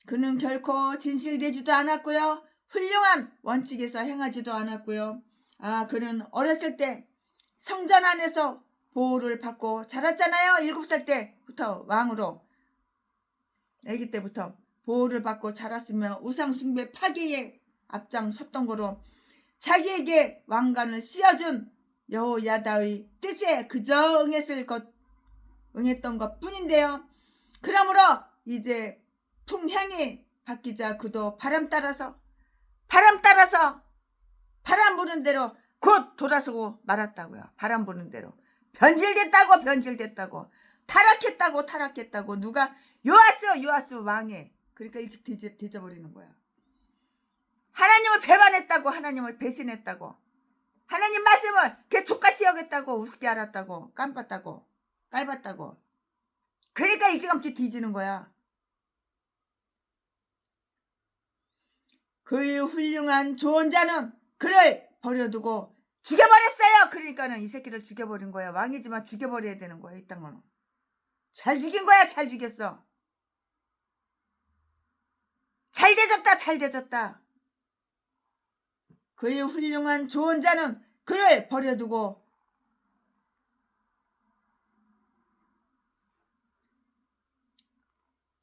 그는 결코 진실되지도 않았고요. 훌륭한 원칙에서 행하지도 않았고요. 그는 어렸을 때 성전 안에서 보호를 받고 자랐잖아요. 7살 때부터 왕으로, 아기 때부터 보호를 받고 자랐으며 우상숭배 파괴에 앞장섰던 거로 자기에게 왕관을 씌워준 여호야다의 뜻에 그저 응했던 것 뿐인데요. 그러므로 이제 풍향이 바뀌자 그도 바람 따라서 바람 부는 대로 곧 돌아서고 말았다고요. 바람 부는 대로 변질됐다고 타락했다고 누가 요아스 왕에 그러니까 일찍 뒤져버리는 거야. 하나님을 배반했다고, 하나님을 배신했다고, 하나님 말씀을 개족같이 여겼다고, 우습게 알았다고, 깔봤다고. 그러니까 일찌감치 뒤지는 거야. 그 훌륭한 좋은 자는 그를 버려두고 죽여버렸어요. 그러니까는 이 새끼를 죽여버린 거야. 왕이지만 죽여버려야 되는 거야. 이 땅은 잘 죽인 거야. 잘 죽였어. 잘 대졌다. 그의 훌륭한 좋은 자는 그를 버려두고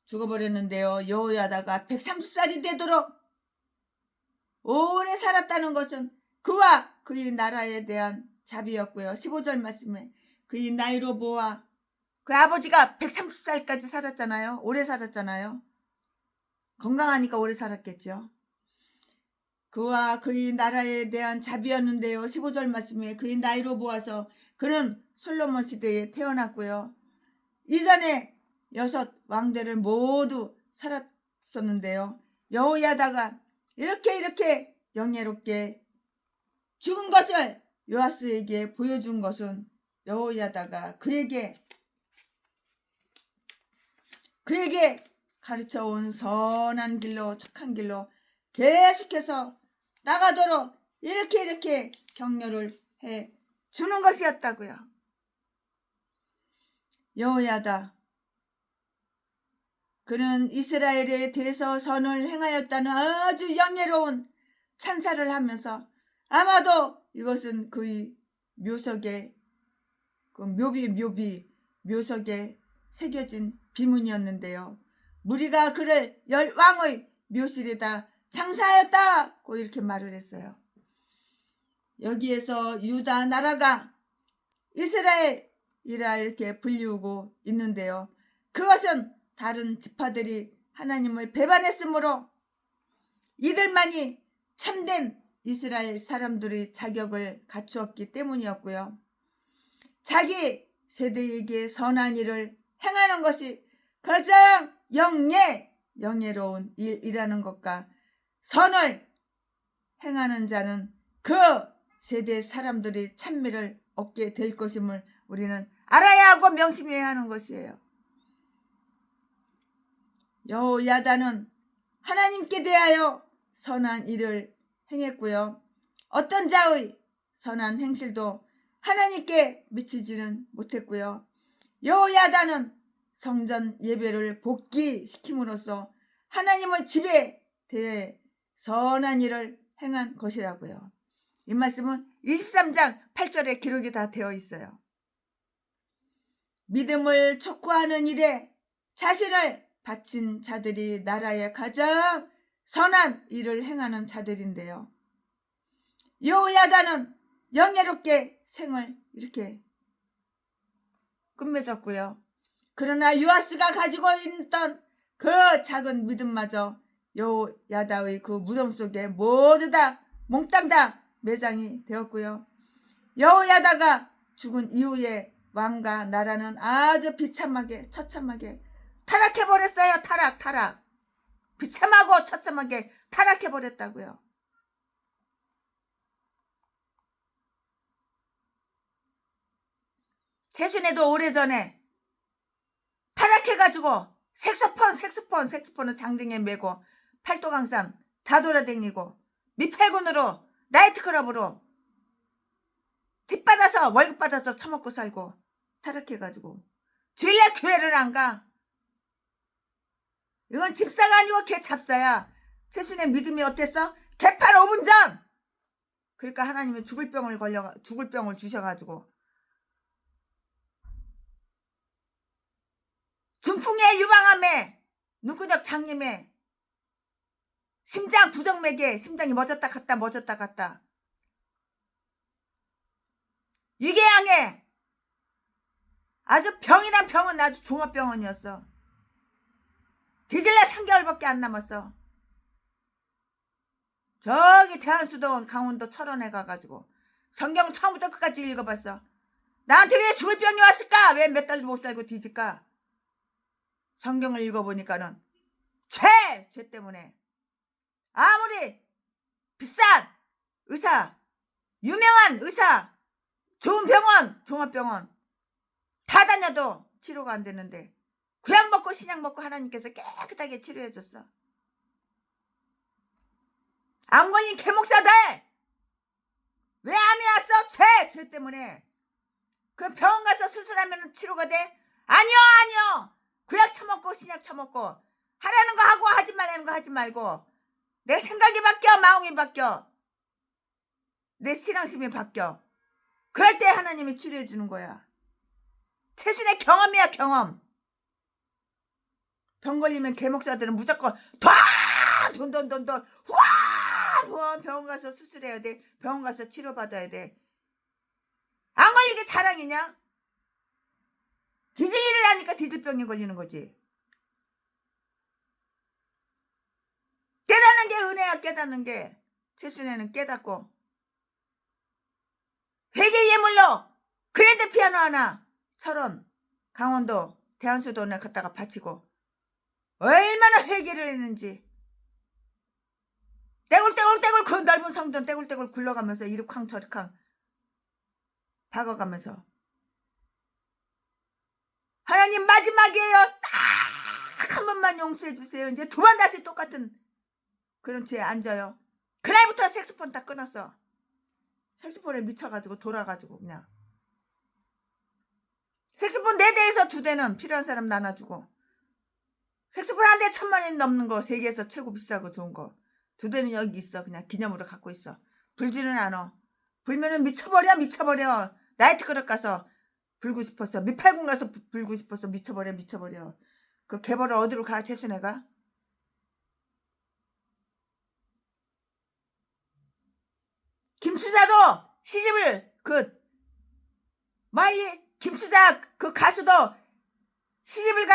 죽어버렸는데요. 여호야다가 130살이 되도록 오래 살았다는 것은 그와 그의 나라에 대한 자비였고요. 15절 말씀에 그의 나이로 보아 그 아버지가 130살까지 살았잖아요. 오래 살았잖아요. 건강하니까 오래 살았겠죠. 그와 그의 나라에 대한 자비였는데요. 15절 말씀에 그의 나이로 보아서 그는 솔로몬 시대에 태어났고요. 이전에 6 왕들을 모두 살았었는데요. 여호야다가 이렇게 영예롭게 죽은 것을 요아스에게 보여준 것은 여호야다가 그에게 가르쳐온 선한 길로, 착한 길로 계속해서 나가도록 이렇게 격려를 해 주는 것이었다고요. 여호야다, 그는 이스라엘에 대해서 선을 행하였다는 아주 영예로운 찬사를 하면서 아마도 이것은 그의 묘석에 묘석에 새겨진 비문이었는데요. 무리가 그를 열왕의 묘실에다 장사하였다고 이렇게 말을 했어요. 여기에서 유다 나라가 이스라엘이라 이렇게 불리우고 있는데요. 그것은 다른 지파들이 하나님을 배반했으므로 이들만이 참된 이스라엘 사람들의 자격을 갖추었기 때문이었고요. 자기 세대에게 선한 일을 행하는 것이 가장 영예로운 일이라는 것과 선을 행하는 자는 그 세대 사람들이 찬미를 얻게 될 것임을 우리는 알아야 하고 명심해야 하는 것이에요. 여호야다는 하나님께 대하여 선한 일을 행했고요. 어떤 자의 선한 행실도 하나님께 미치지는 못했고요. 여호야다는 성전 예배를 복귀시킴으로써 하나님의 집에 대해 선한 일을 행한 것이라고요. 이 말씀은 23장 8절에 기록이 다 되어 있어요. 믿음을 촉구하는 일에 자신을 바친 자들이 나라의 가장 선한 일을 행하는 자들인데요. 여호야다는 영예롭게 생을 이렇게 끝맺었고요. 그러나 요아스가 가지고 있던 그 작은 믿음마저 여호야다의 그 무덤 속에 모두 다 몽땅 다 매장이 되었고요. 여호야다가 죽은 이후에 왕과 나라는 아주 처참하게 타락해버렸어요. 타락. 비참하고 처참하게 타락해버렸다고요. 제순에도 오래전에 타락해가지고 색소폰을 장등에 메고 팔도강산 다 돌아다니고 미팔군으로 나이트클럽으로 팁 받아서 월급 받아서 처먹고 살고 타락해가지고 주일날 교회를 안 가. 이건 집사가 아니고 개 잡사야. 최순의 믿음이 어땠어? 개판 5분 전. 그러니까 하나님이 죽을 병을 주셔가지고 중풍에 유방암에 눈구적 장님에 심장 부정맥에 심장이 멎었다 갔다 멎었다 갔다 위궤양에 아주 병이란 병은 아주 종합병원이었어. 뒤질래 3개월밖에 안 남았어. 저기 대한수도원 강원도 철원에 가가지고 성경 처음부터 끝까지 읽어봤어. 나한테 왜 죽을 병이 왔을까? 왜 몇 달도 못 살고 뒤질까? 성경을 읽어보니까는 죄 때문에 아무리 비싼 의사, 유명한 의사, 좋은 병원, 종합병원 다 다녀도 치료가 안 되는데 구약 먹고 신약 먹고 하나님께서 깨끗하게 치료해줬어. 암 걸린 개목사들 왜 암이 왔어? 죄 때문에. 그 병원 가서 수술하면 치료가 돼? 아니요. 구약 처먹고 신약 처먹고 하라는 거 하고 하지 말라는 거 하지 말고 내 생각이 바뀌어, 마음이 바뀌어, 내 신앙심이 바뀌어. 그럴 때 하나님이 치료해 주는 거야. 최신의 경험이야, 경험. 병 걸리면 개목사들은 무조건 돈 병원 가서 수술해야 돼. 병원 가서 치료받아야 돼. 안 걸리게 자랑이냐? 뒤질 일을 하니까 뒤질병이 걸리는 거지. 깨닫는 게 은혜야. 깨닫는 게. 최순애는 깨닫고 회개 예물로 그랜드 피아노 하나 철원 강원도 대한수도원에 갔다가 바치고 얼마나 회개를 했는지. 떼굴떼굴 그 넓은 성전 떼굴떼굴 굴러가면서 이륙항 저륙항 박아가면서 하나님 마지막이에요. 딱 한 번만 용서해 주세요. 이제 두 번 다시 똑같은 그런 죄에 앉아요. 그날부터 색소폰 다 끊었어. 색소폰에 미쳐가지고 돌아가지고 그냥 색소폰 4대에서 2대는 필요한 사람 나눠주고 색소폰 한 대 1000만 원 넘는 거 세계에서 최고 비싸고 좋은 거 2대는 여기 있어. 그냥 기념으로 갖고 있어. 불지는 않아. 불면은 미쳐버려. 나이트 클럽 가서 불고 싶었어. 미팔군 가서 불고 싶었어. 미쳐버려. 그 개벌을 어디로 가? 최순애가? 김수자도 시집을 김수자 그 가수도 시집을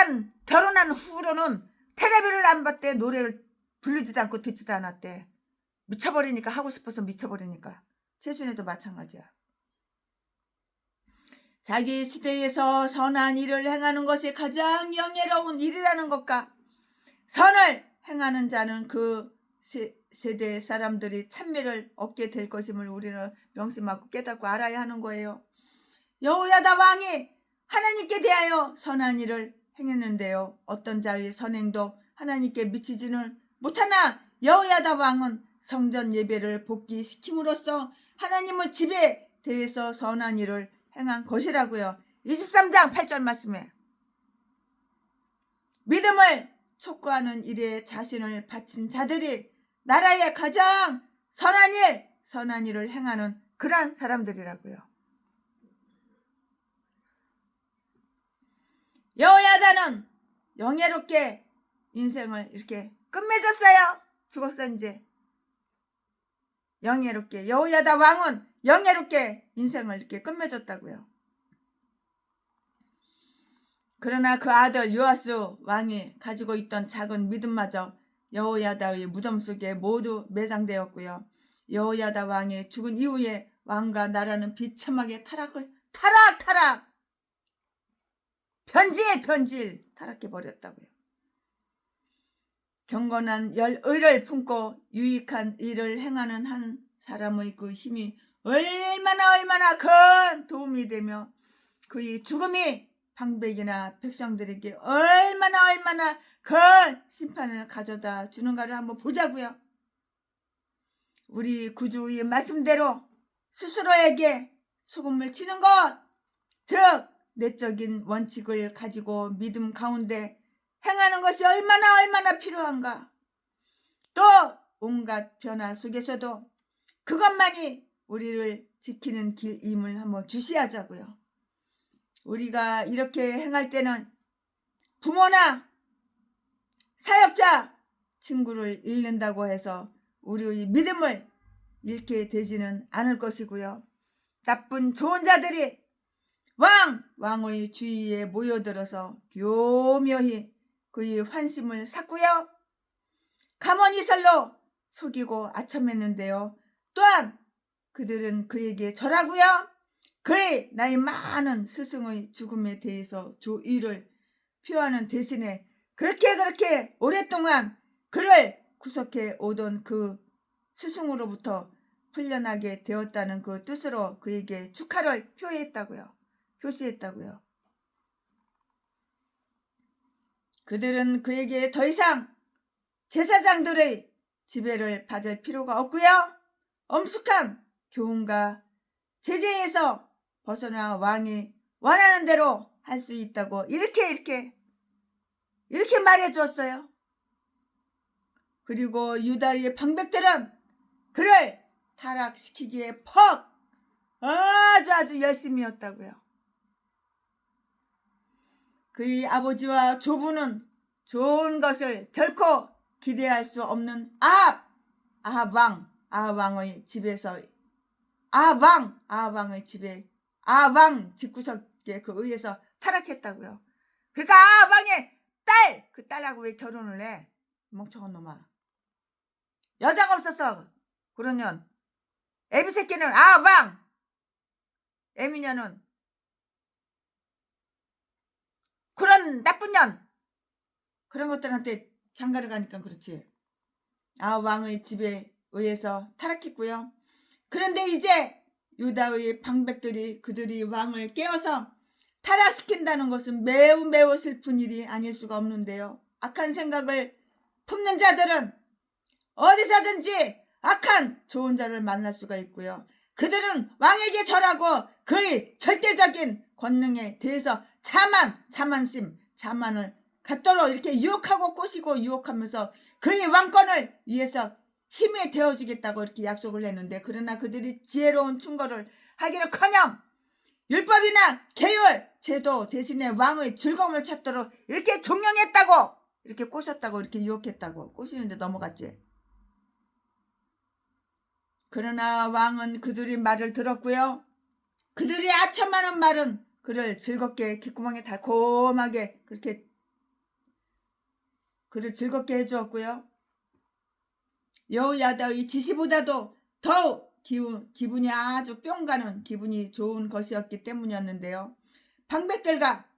결혼한 후로는 텔레비를 안 봤대. 노래를 부르지도 않고 듣지도 않았대. 미쳐버리니까, 하고 싶어서 미쳐버리니까. 최순애도 마찬가지야. 자기 시대에서 선한 일을 행하는 것이 가장 영예로운 일이라는 것과 선을 행하는 자는 그 세대 사람들이 찬미를 얻게 될 것임을 우리는 명심하고 깨닫고 알아야 하는 거예요. 여호야다 왕이 하나님께 대하여 선한 일을 행했는데요. 어떤 자의 선행도 하나님께 미치지는 못하나 여호야다 왕은 성전 예배를 복귀시킴으로써 하나님의 집에 대해서 선한 일을 행한 것이라고요. 23장 8절 말씀에 믿음을 촉구하는 일에 자신을 바친 자들이 나라의 가장 선한 일을 행하는 그러한 사람들이라고요. 여호야다는 영예롭게 인생을 이렇게 끝맺었어요. 죽었어 이제. 영예롭게. 여호야다 왕은 영예롭게 인생을 이렇게 끝맺었다고요. 그러나 그 아들 요아스 왕이 가지고 있던 작은 믿음마저 여호야다의 무덤 속에 모두 매장되었고요. 여호야다 왕이 죽은 이후에 왕과 나라는 비참하게 타락 변질 타락해버렸다고요. 경건한 의를 품고 유익한 일을 행하는 한 사람의 그 힘이 얼마나 큰 도움이 되며 그의 죽음이 방백이나 백성들에게 얼마나 큰 심판을 가져다 주는가를 한번 보자고요. 우리 구주의 말씀대로 스스로에게 소금을 치는 것, 즉 내적인 원칙을 가지고 믿음 가운데 행하는 것이 얼마나 필요한가. 또 온갖 변화 속에서도 그것만이 우리를 지키는 길임을 한번 주시하자고요. 우리가 이렇게 행할 때는 부모나 사역자, 친구를 잃는다고 해서 우리의 믿음을 잃게 되지는 않을 것이고요. 나쁜 좋은 자들이 왕의 주위에 모여들어서 교묘히 그의 환심을 샀고요. 가문이설로 속이고 아첨했는데요. 또한 그들은 그에게 절하고요. 그의 나이 많은 스승의 죽음에 대해서 조의를 표하는 대신에 그렇게 오랫동안 그를 구속해 오던 그 스승으로부터 풀려나게 되었다는 그 뜻으로 그에게 축하를 표시했다고요. 그들은 그에게 더 이상 제사장들의 지배를 받을 필요가 없고요. 엄숙한 교훈과 제재에서 벗어나 왕이 원하는 대로 할 수 있다고 이렇게 말해 주었어요. 그리고 유다의 방백들은 그를 타락시키기에 아주 열심이었다고요. 그의 아버지와 조부는 좋은 것을 결코 기대할 수 없는 아합왕의 집에서 아합왕의 집에 아합왕 집구석에 의해서 타락했다고요. 그러니까 아합왕의 딸, 그 딸하고 왜 결혼을 해? 멍청한 놈아. 여자가 없었어. 그러면 애비 새끼는 아합왕, 애미녀는 그런 나쁜 년, 그런 것들한테 장가를 가니까 그렇지. 아합왕의 집에 의해서 타락했고요. 그런데 이제 유다의 방백들이 그들이 왕을 깨워서 타락시킨다는 것은 매우 슬픈 일이 아닐 수가 없는데요. 악한 생각을 품는 자들은 어디서든지 악한 좋은 자를 만날 수가 있고요. 그들은 왕에게 절하고 그의 절대적인 권능에 대해서 자만을 갖도록 이렇게 유혹하고 꼬시고 유혹하면서 그의 왕권을 위해서 힘이 되어주겠다고 이렇게 약속을 했는데, 그러나 그들이 지혜로운 충고를 하기는커녕 율법이나 계율, 제도 대신에 왕의 즐거움을 찾도록 이렇게 종용했다고, 이렇게 꼬셨다고, 이렇게 유혹했다고. 꼬시는데 넘어갔지. 그러나 왕은 그들의 말을 들었고요. 그들이 아첨하는 말은 그를 즐겁게 귓구멍에 달콤하게 그렇게 그를 즐겁게 해주었고요. 여호야다의 지시보다도 더욱 기분이 아주 뿅 가는 기분이 좋은 것이었기 때문이었는데요. 방백들과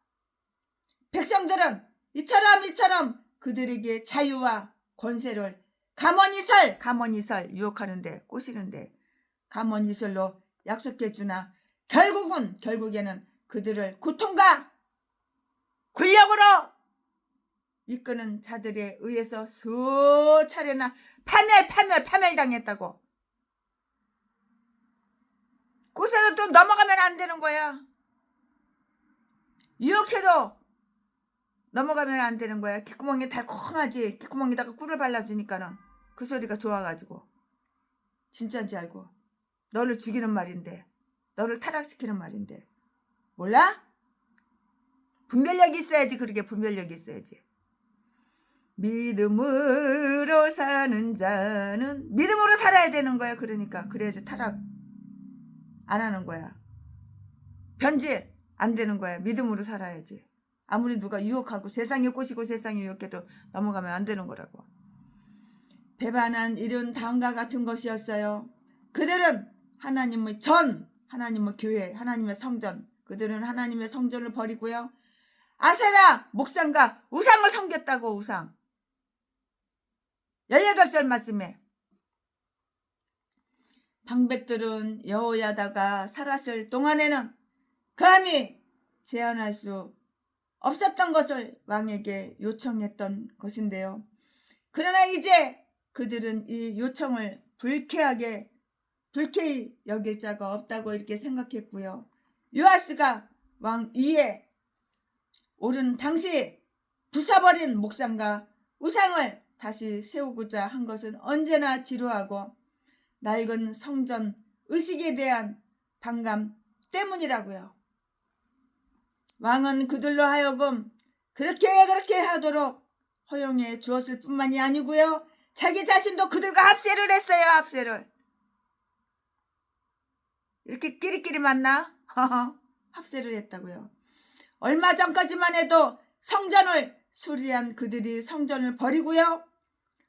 백성들은 이처럼 그들에게 자유와 권세를 가문이설 유혹하는데, 꼬시는데 가문이설로 약속해주나 결국에는 그들을 고통과 권력으로 이끄는 자들에 의해서 수차례나 파멸당했다고. 고사로 또 넘어가면 안 되는 거야. 유혹해도 넘어가면 안 되는 거야. 귓구멍이 달콤하지. 귓구멍에다가 꿀을 발라주니까는 그 소리가 좋아가지고 진짜인지 알고 너를 죽이는 말인데, 너를 타락시키는 말인데 몰라? 분별력이 있어야지. 그렇게 분별력이 있어야지. 믿음으로 사는 자는 믿음으로 살아야 되는 거야. 그러니까 그래야지 타락 안 하는 거야. 변질 안 되는 거야. 믿음으로 살아야지. 아무리 누가 유혹하고 세상에 꼬시고 세상에 유혹해도 넘어가면 안 되는 거라고. 배반한 일은 다음과 같은 것이었어요. 그들은 하나님의 교회, 하나님의 성전, 그들은 하나님의 성전을 버리고요. 아세라 목상과 우상을 섬겼다고. 우상. 18절 말씀에 방백들은 여호야다가 살았을 동안에는 감히 제한할 수 없었던 것을 왕에게 요청했던 것인데요. 그러나 이제 그들은 이 요청을 불쾌하게 불쾌히 여길 자가 없다고 이렇게 생각했고요. 요아스가 왕 위에 오른 당시 부숴버린 목상과 우상을 다시 세우고자 한 것은 언제나 지루하고 낡은 성전 의식에 대한 반감 때문이라고요. 왕은 그들로 하여금 그렇게 하도록 허용해 주었을 뿐만이 아니고요. 자기 자신도 그들과 합세를 했어요. 합세를. 이렇게 끼리끼리 만나? 합세를 했다고요. 얼마 전까지만 해도 성전을 수리한 그들이 성전을 버리고요.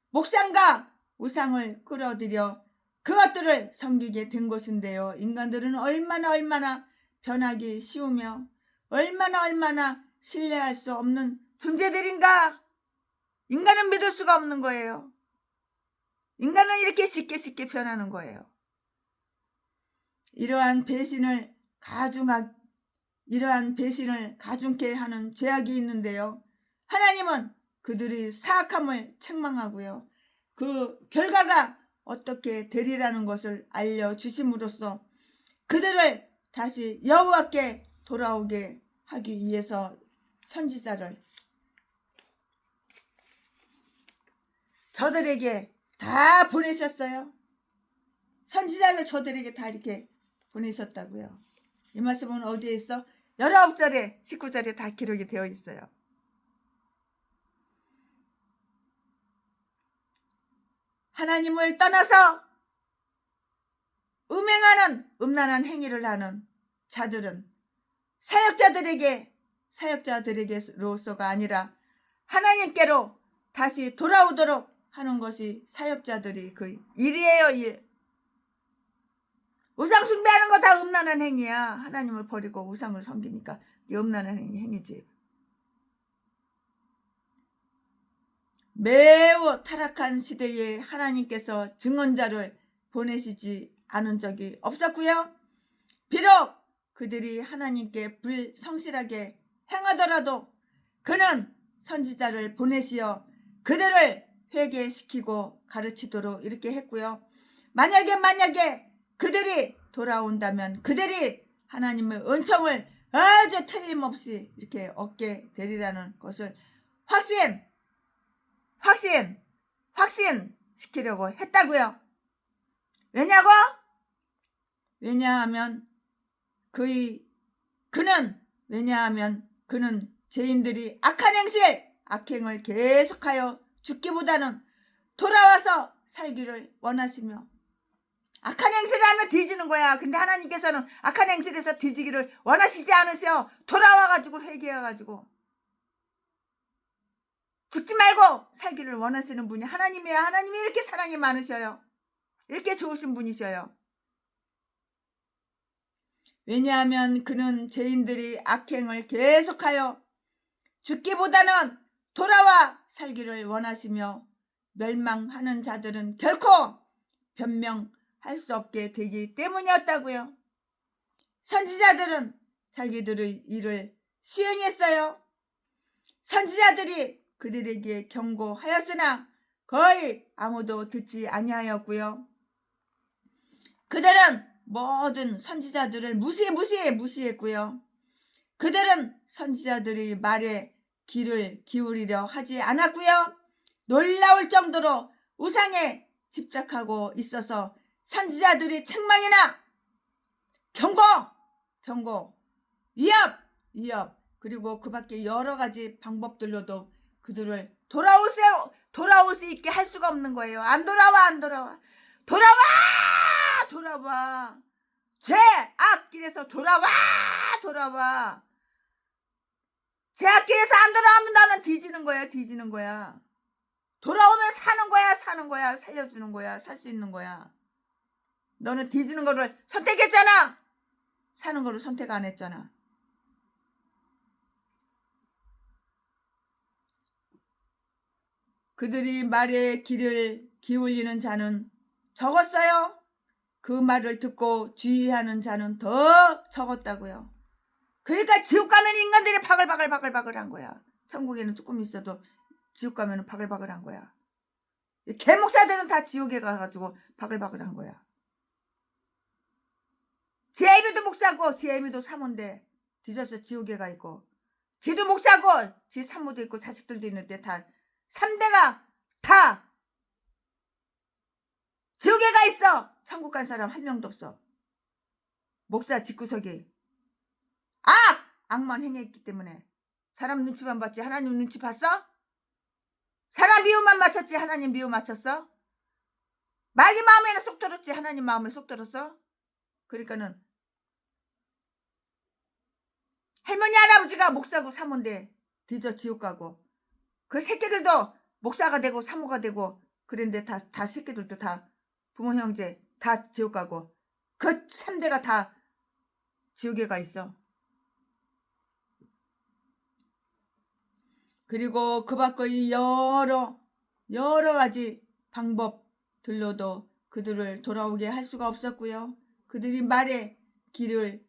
목상과 우상을 끌어들여 그것들을 섬기게 된 것인데요. 인간들은 얼마나 변하기 쉬우며 얼마나 신뢰할 수 없는 존재들인가? 인간은 믿을 수가 없는 거예요. 인간은 이렇게 쉽게 변하는 거예요. 이러한 배신을 가중케 하는 죄악이 있는데요. 하나님은 그들의 사악함을 책망하고요. 그 결과가 어떻게 되리라는 것을 알려주심으로써 그들을 다시 여호와께 돌아오게 하기 위해서 선지자를 저들에게 다 보내셨어요. 선지자를 저들에게 다 이렇게 보내셨다고요. 이 말씀은 어디에 있어? 19절에 19절에 다 기록이 되어 있어요. 하나님을 떠나서 음행하는 음란한 행위를 하는 자들은 사역자들에게로서가 아니라 하나님께로 다시 돌아오도록 하는 것이 사역자들이 그 일이에요. 일. 우상 숭배하는 거 다 음란한 행위야. 하나님을 버리고 우상을 섬기니까 이게 음란한 행위지. 매우 타락한 시대에 하나님께서 증언자를 보내시지 않은 적이 없었고요. 비록 그들이 하나님께 불성실하게 행하더라도 그는 선지자를 보내시어 그들을 회개시키고 가르치도록 이렇게 했고요. 만약에 그들이 돌아온다면 그들이 하나님의 은총을 아주 틀림없이 이렇게 얻게 되리라는 것을 확신시키려고 했다고요. 왜냐하면 그는 죄인들이 악행을 계속하여 죽기보다는 돌아와서 살기를 원하시며 악한 행실을 하면 뒤지는 거야. 근데 하나님께서는 악한 행실에서 뒤지기를 원하시지 않으셔. 돌아와가지고 회개해가지고 죽지 말고 살기를 원하시는 분이 하나님이야. 하나님이 이렇게 사랑이 많으셔요. 이렇게 좋으신 분이셔요. 왜냐하면 그는 죄인들이 악행을 계속하여 죽기보다는 돌아와 살기를 원하시며 멸망하는 자들은 결코 변명할 수 없게 되기 때문이었다고요. 선지자들은 자기들의 일을 수행했어요. 선지자들이 그들에게 경고하였으나 거의 아무도 듣지 아니하였고요. 그들은 모든 선지자들을 무시했고요. 그들은 선지자들의 말에 귀를 기울이려 하지 않았고요. 놀라울 정도로 우상에 집착하고 있어서 선지자들이 책망이나 경고, 위협 그리고 그 밖에 여러 가지 방법들로도 그들을 돌아올 수 있게 할 수가 없는 거예요. 안 돌아와. 제 앞길에서 돌아와. 제 앞길에서 안 돌아오면 나는 뒤지는 거야. 돌아오면 사는 거야. 살려주는 거야. 살 수 있는 거야. 너는 뒤지는 거를 선택했잖아. 사는 거를 선택 안 했잖아. 그들이 말에 귀를 기울이는 자는 적었어요. 그 말을 듣고 주의하는 자는 더 적었다고요. 그러니까 지옥 가면 인간들이 바글바글한 거야. 천국에는 조금 있어도 지옥 가면 바글바글한 거야. 개목사들은 다 지옥에 가가지고 바글바글한 거야. 지 애미도 목사고 지 애미도 사모인데 뒤져서 지옥에 가 있고, 지도 목사고 지 산모도 있고 자식들도 있는데 다 3대가 다 지옥에 가 있어. 천국 간 사람 한 명도 없어. 목사 집구석이 악만 행했기 때문에. 사람 눈치만 봤지 하나님 눈치 봤어? 사람 미움만 맞췄지 하나님 미움 맞췄어? 마귀 마음에는 쏙 들었지 하나님 마음에 쏙 들었어? 그러니까는 할머니 할아버지가 목사고 사모인데 뒤져 지옥 가고, 그 새끼들도 목사가 되고 사모가 되고 그런데 다 새끼들도 다 부모 형제 다 지옥 가고, 그 3대가 다 지옥에 가 있어. 그리고 그 밖의 여러 가지 방법들로도 그들을 돌아오게 할 수가 없었고요. 그들이 말에 귀를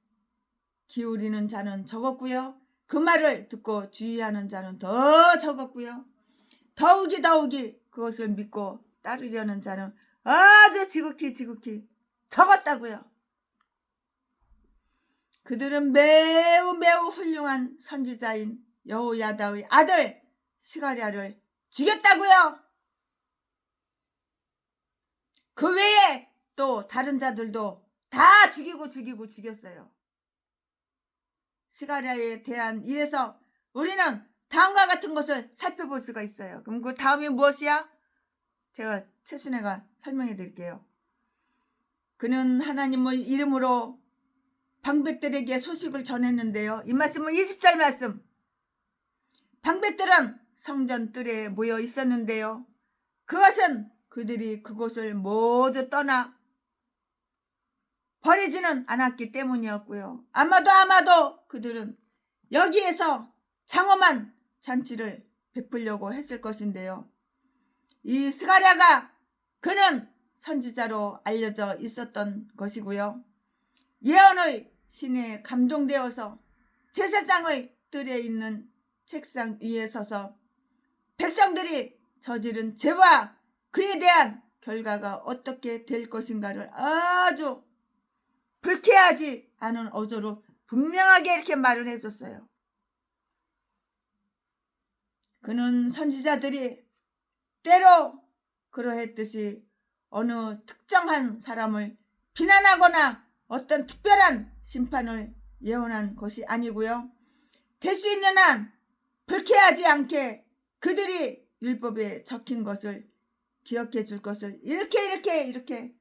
기울이는 자는 적었고요. 그 말을 듣고 주의하는 자는 더 적었고요. 더욱이 그것을 믿고 따르려는 자는 아주 지극히 적었다고요. 그들은 매우 훌륭한 선지자인 여호야다의 아들 스가랴를 죽였다고요. 그 외에 또 다른 자들도 다 죽였어요. 스가랴에 대한 일에서 우리는 다음과 같은 것을 살펴볼 수가 있어요. 그럼 그 다음이 무엇이야? 제가 최순애가 설명해 드릴게요. 그는 하나님의 이름으로 방백들에게 소식을 전했는데요. 이 말씀은 20절 말씀. 방백들은 성전 뜰에 모여 있었는데요. 그것은 그들이 그곳을 모두 떠나 버리지는 않았기 때문이었고요. 아마도 그들은 여기에서 장엄한 잔치를 베풀려고 했을 것인데요. 이 스가랴가 그는 선지자로 알려져 있었던 것이고요. 예언의 신에 감동되어서 제사장의 뜰에 있는 책상 위에 서서 백성들이 저지른 죄와 그에 대한 결과가 어떻게 될 것인가를 아주 불쾌하지 않은 어조로 분명하게 이렇게 말을 해줬어요. 그는 선지자들이 때로 그러했듯이 어느 특정한 사람을 비난하거나 어떤 특별한 심판을 예언한 것이 아니고요. 될 수 있는 한 불쾌하지 않게 그들이 율법에 적힌 것을 기억해 줄 것을 이렇게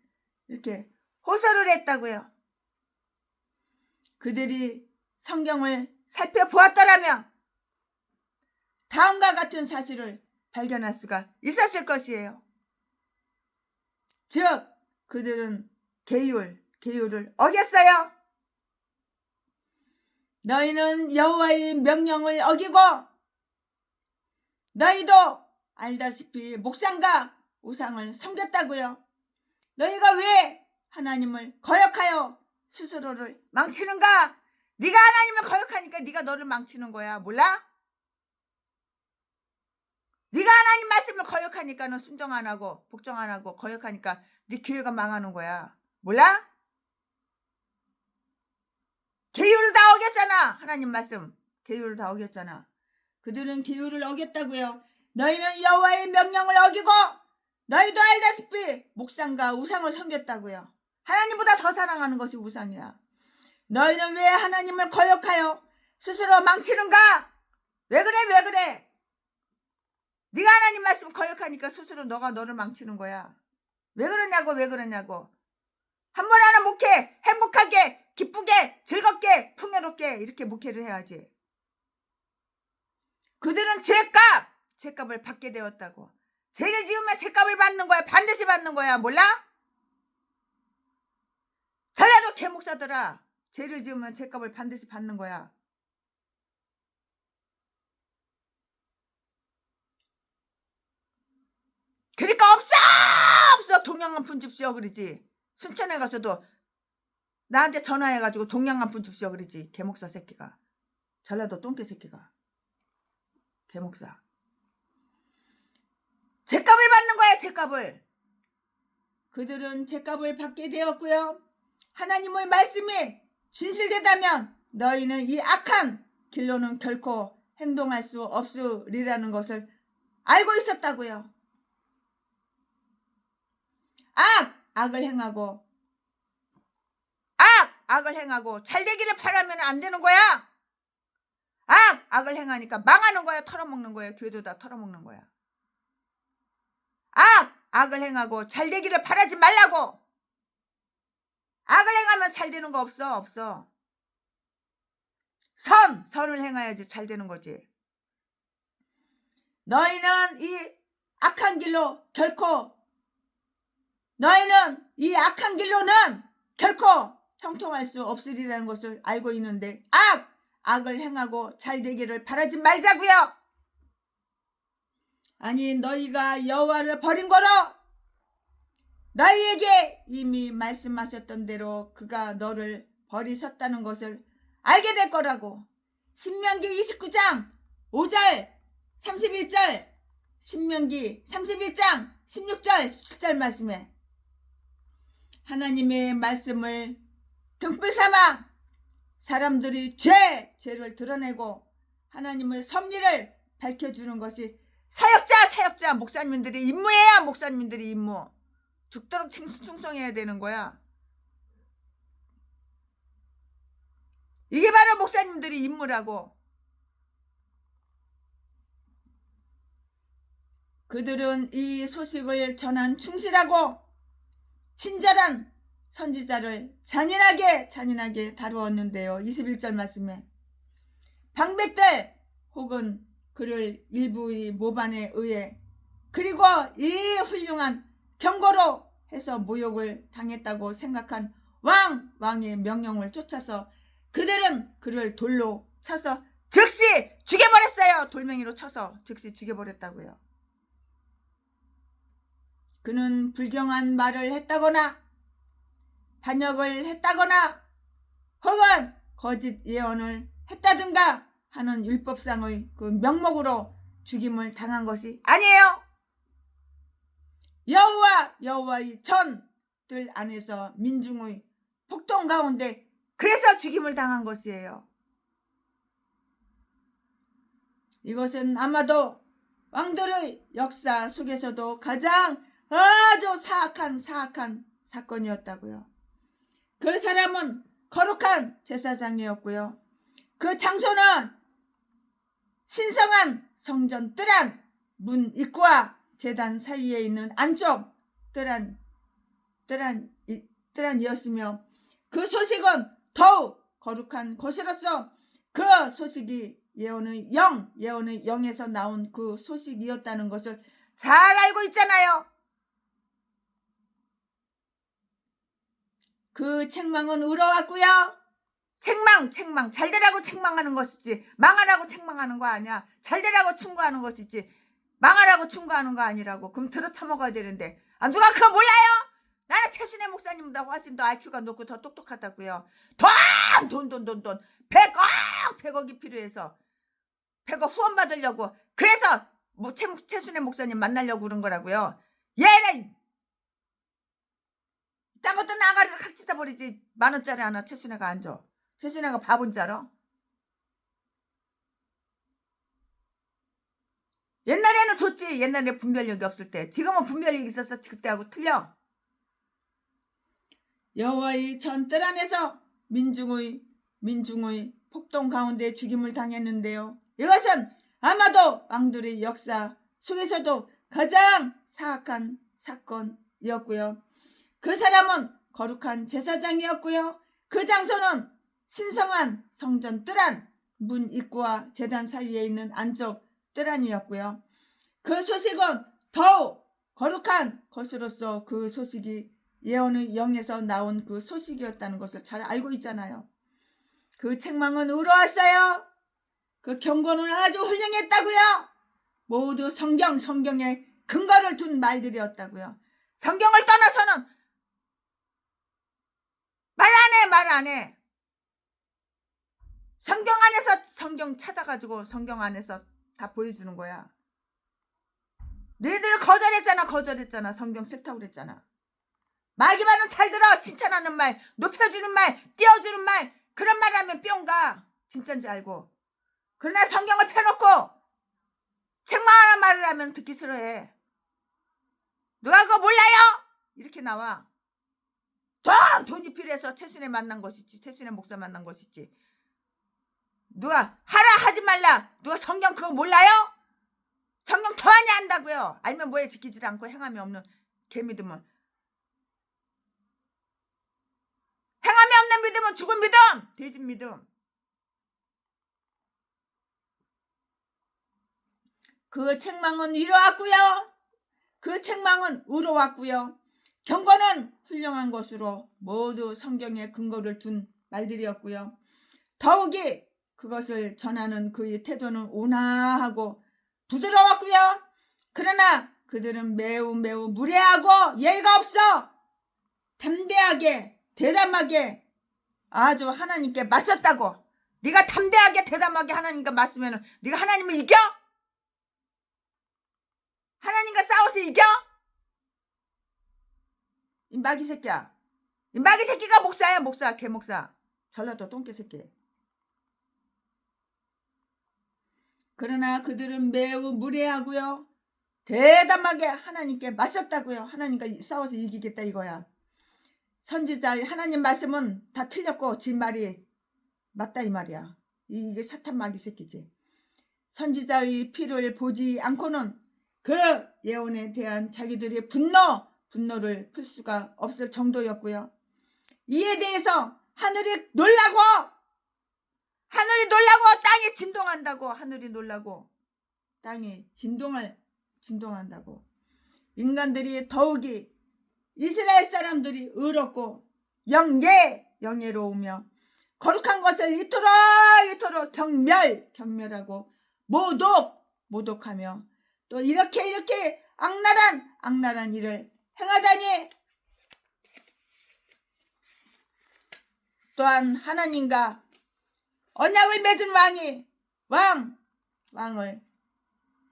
호소를 했다고요. 그들이 성경을 살펴보았더라면 다음과 같은 사실을 발견할 수가 있었을 것이에요. 즉 그들은 계율을 어겼어요. 너희는 여호와의 명령을 어기고 너희도 알다시피 목상과 우상을 섬겼다고요. 너희가 왜 하나님을 거역하여 스스로를 망치는가? 네가 하나님을 거역하니까 네가 너를 망치는 거야. 몰라? 네가 하나님 말씀을 거역하니까 너 순종 안 하고 복종 안 하고 거역하니까 네 교회가 망하는 거야. 몰라? 계율을 다 어겼잖아. 하나님 말씀 계율을 다 어겼잖아. 그들은 계율을 어겼다고요. 너희는 여호와의 명령을 어기고 너희도 알다시피 목상과 우상을 섬겼다고요. 하나님보다 더 사랑하는 것이 우상이야. 너희는 왜 하나님을 거역하여 스스로 망치는가? 왜 그래? 네가 하나님 말씀 거역하니까 스스로 너가 너를 망치는 거야. 왜 그러냐고. 한 번 하나 목회 행복하게 기쁘게 즐겁게 풍요롭게 이렇게 목회를 해야지. 그들은 죄값을 받게 되었다고. 죄를 지으면 죄값을 받는 거야. 반드시 받는 거야. 몰라? 전라도 개목사들아, 죄를 지으면 죄값을 반드시 받는 거야. 그러니까 없어 동양 한 푼 줍시오 그러지. 순천에 가서도 나한테 전화해가지고 동양 한 푼 줍시오 그러지. 개목사 새끼가, 전라도 똥개 새끼가, 개목사. 죄값을 받는 거야. 죄값을. 그들은 죄값을 받게 되었고요. 하나님의 말씀이 진실되다면 너희는 이 악한 길로는 결코 행동할 수 없으리라는 것을 알고 있었다고요. 악을 행하고 악을 행하고 잘되기를 바라면 안 되는 거야. 악을 행하니까 망하는 거야. 털어먹는 거야. 교회도 다 털어먹는 거야. 악을 행하고 잘되기를 바라지 말라고. 악을 행하면 잘되는 거 없어. 선을 행해야지 잘되는 거지. 너희는 이 악한 길로는 결코 형통할 수 없으리라는 것을 알고 있는데 악을 행하고 잘되기를 바라지 말자고요. 아니 너희가 여호와를 버린 거로 너희에게 이미 말씀하셨던 대로 그가 너를 버리셨다는 것을 알게 될 거라고. 신명기 29장 5절 31절 신명기 31장 16절 17절 말씀에 하나님의 말씀을 등불 삼아 사람들이 죄를 드러내고 하나님의 섭리를 밝혀주는 것이 사역자 목사님들이 임무예요. 목사님들이 임무. 죽도록 충성해야 되는 거야. 이게 바로 목사님들이 임무라고. 그들은 이 소식을 전한 충실하고 친절한 선지자를 잔인하게 다루었는데요. 21절 말씀에 방백들 혹은 그를 일부의 모반에 의해 그리고 이 훌륭한 경고로 해서 모욕을 당했다고 생각한 왕의 명령을 쫓아서 그들은 그를 돌로 쳐서 즉시 죽여버렸어요. 돌멩이로 쳐서 즉시 죽여버렸다고요. 그는 불경한 말을 했다거나 반역을 했다거나 혹은 거짓 예언을 했다든가 하는 율법상의 그 명목으로 죽임을 당한 것이 아니에요. 여호와의 전들 안에서 민중의 폭동 가운데 그래서 죽임을 당한 것이에요. 이것은 아마도 왕들의 역사 속에서도 가장 아주 사악한 사건이었다고요. 그 사람은 거룩한 제사장이었고요. 그 장소는 신성한 성전 뜰안 문 입구와 제단 사이에 있는 안쪽 뜰안이었으며 그 소식은 더욱 거룩한 곳으로서 그 소식이 예언의 영에서 나온 그 소식이었다는 것을 잘 알고 있잖아요. 그 책망은 울어왔고요. 책망 잘되라고 책망하는 것이지 망하라고 책망하는 거 아니야. 잘되라고 충고하는 것이지 망하라고 충고하는 거 아니라고. 그럼 들어쳐먹어야 되는데 누가 그거 몰라요? 나는 최순애 목사님보다 훨씬 더 IQ가 높고 더 똑똑하다고요. 돈 100억이 필요해서 100억 후원 받으려고 그래서 뭐 최순애 목사님 만나려고 그런 거라고요. 얘는 딴 것도 나가리를 칵 찢어버리지. 10,000원짜리 하나 최순애가 안 줘. 최순애가 바본 줄 알아? 옛날에는 줬지. 옛날에 분별력이 없을 때. 지금은 분별력이 있어서 그때하고 틀려. 여호와의 전뜰 안에서 민중의 폭동 가운데 죽임을 당했는데요. 이것은 아마도 왕들의 역사 속에서도 가장 사악한 사건이었고요. 그 사람은 거룩한 제사장이었고요. 그 장소는 신성한 성전 뜰안 문 입구와 제단 사이에 있는 안쪽 뜰안이었고요. 그 소식은 더욱 거룩한 것으로서 그 소식이 예언의 영에서 나온 그 소식이었다는 것을 잘 알고 있잖아요. 그 책망은 울어왔어요. 그 경고는 아주 훌륭했다고요. 모두 성경에 근거를 둔 말들이었다고요. 성경을 떠나서는 말 안 해. 성경 안에서 성경 찾아가지고 성경 안에서 다 보여주는 거야. 너희들 거절했잖아. 성경 싫다고 그랬잖아. 말기만은 잘 들어. 칭찬하는 말, 높여주는 말, 띄워주는 말, 그런 말 하면 뿅가. 진짜인지 알고. 그러나 성경을 펴놓고 책망하는 말을 하면 듣기 싫어해. 누가 그거 몰라요? 이렇게 나와. 돈이 필요해서 최순애 만난 것이지. 최순애 목사 만난 것이지. 누가 하라 하지 말라. 누가 성경 그거 몰라요? 성경 더 많이 안다고요. 알면 뭐에 지키지도 않고 행함이 없는 개믿음은. 행함이 없는 믿음은 죽은 믿음. 돼지 믿음. 그 책망은 위로왔고요. 그 책망은 우러왔고요. 경고는 훌륭한 것으로 모두 성경에 근거를 둔 말들이었고요. 더욱이 그것을 전하는 그의 태도는 온화하고 부드러웠고요. 그러나 그들은 매우 무례하고 예의가 없어 담대하게 대담하게 아주 하나님께 맞섰다고. 네가 담대하게 대담하게 하나님께 맞으면 네가 하나님을 이겨? 하나님과 싸워서 이겨? 이 마귀 새끼야. 이 마귀 새끼가 목사야. 목사. 개목사. 전라도 똥개 새끼. 그러나 그들은 매우 무례하고요. 대담하게 하나님께 맞섰다고요. 하나님과 싸워서 이기겠다 이거야. 선지자의 하나님 말씀은 다 틀렸고 지 말이 맞다 이 말이야. 이게 사탄 마귀 새끼지. 선지자의 피를 보지 않고는 그 예언에 대한 자기들의 분노를 풀 수가 없을 정도였고요. 이에 대해서 하늘이 놀라고 땅이 진동한다고. 하늘이 놀라고 땅이 진동한다고. 인간들이 더욱이 이스라엘 사람들이 의롭고 영예로우며 거룩한 것을 이토록 경멸하고 모독하며 또 이렇게 악랄한 일을 행하다니. 또한 하나님과 언약을 맺은 왕을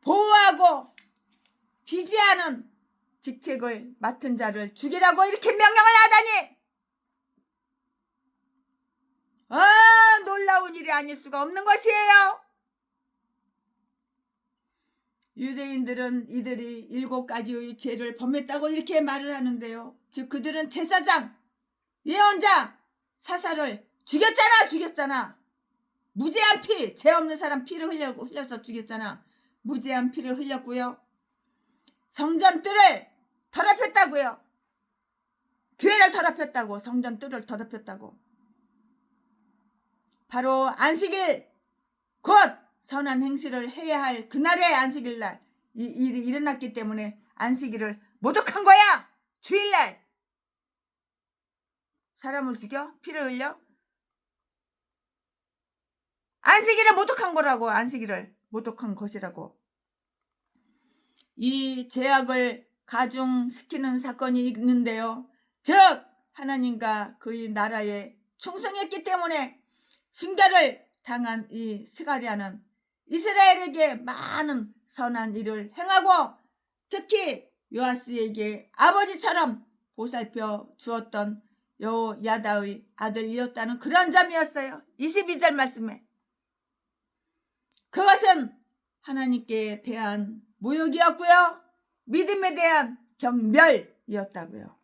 보호하고 지지하는 직책을 맡은 자를 죽이라고 이렇게 명령을 하다니. 놀라운 일이 아닐 수가 없는 것이에요. 유대인들은 이들이 7가지의 죄를 범했다고 이렇게 말을 하는데요. 즉 그들은 제사장, 예언자, 사사를 죽였잖아. 무죄한 피, 죄 없는 사람 피를 흘려서 죽였잖아. 무죄한 피를 흘렸고요. 성전 뜰을 더럽혔다고요. 교회를 더럽혔다고. 성전 뜰을 더럽혔다고. 바로 안식일 곧 선한 행실을 해야 할 그날의 안식일날 이 일이 일어났기 때문에 안식일을 모독한 거야. 주일날 사람을 죽여? 피를 흘려? 안식일을 모독한 거라고. 안식일을 모독한 것이라고. 이 죄악을 가중시키는 사건이 있는데요. 즉 하나님과 그의 나라에 충성했기 때문에 순교를 당한 이 스가랴는 이스라엘에게 많은 선한 일을 행하고 특히 요아스에게 아버지처럼 보살펴 주었던 요야다의 아들이었다는 그런 점이었어요. 22절 말씀에. 그것은 하나님께 대한 모욕이었고요. 믿음에 대한 경멸이었다고요.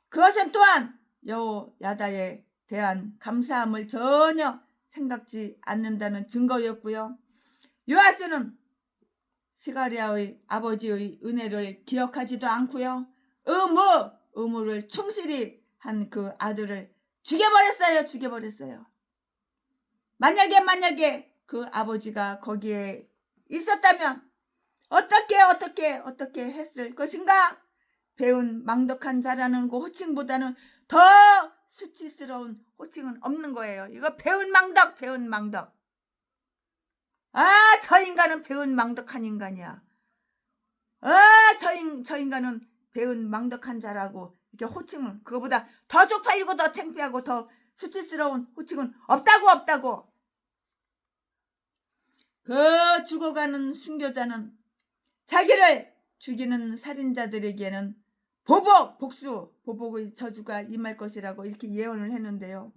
그것은 또한 요야다에 대한 감사함을 전혀 생각지 않는다는 증거였고요. 요아스는 스가랴의 아버지의 은혜를 기억하지도 않고요. 의무를 충실히 한 그 아들을 죽여버렸어요. 만약에 그 아버지가 거기에 있었다면 어떻게 했을 것인가? 배운 망덕한 자라는 그 호칭보다는 더 수치스러운 호칭은 없는 거예요. 이거 배운 망덕. 저 인간은 배운 망덕한 인간이야. 저 인간은 배운 망덕한 자라고 이렇게 호칭은 그거보다 더 쪽팔리고 더 창피하고 더 수치스러운 호칭은 없다고. 그 죽어가는 순교자는 자기를 죽이는 살인자들에게는 보복, 복수, 보복의 저주가 임할 것이라고 이렇게 예언을 했는데요.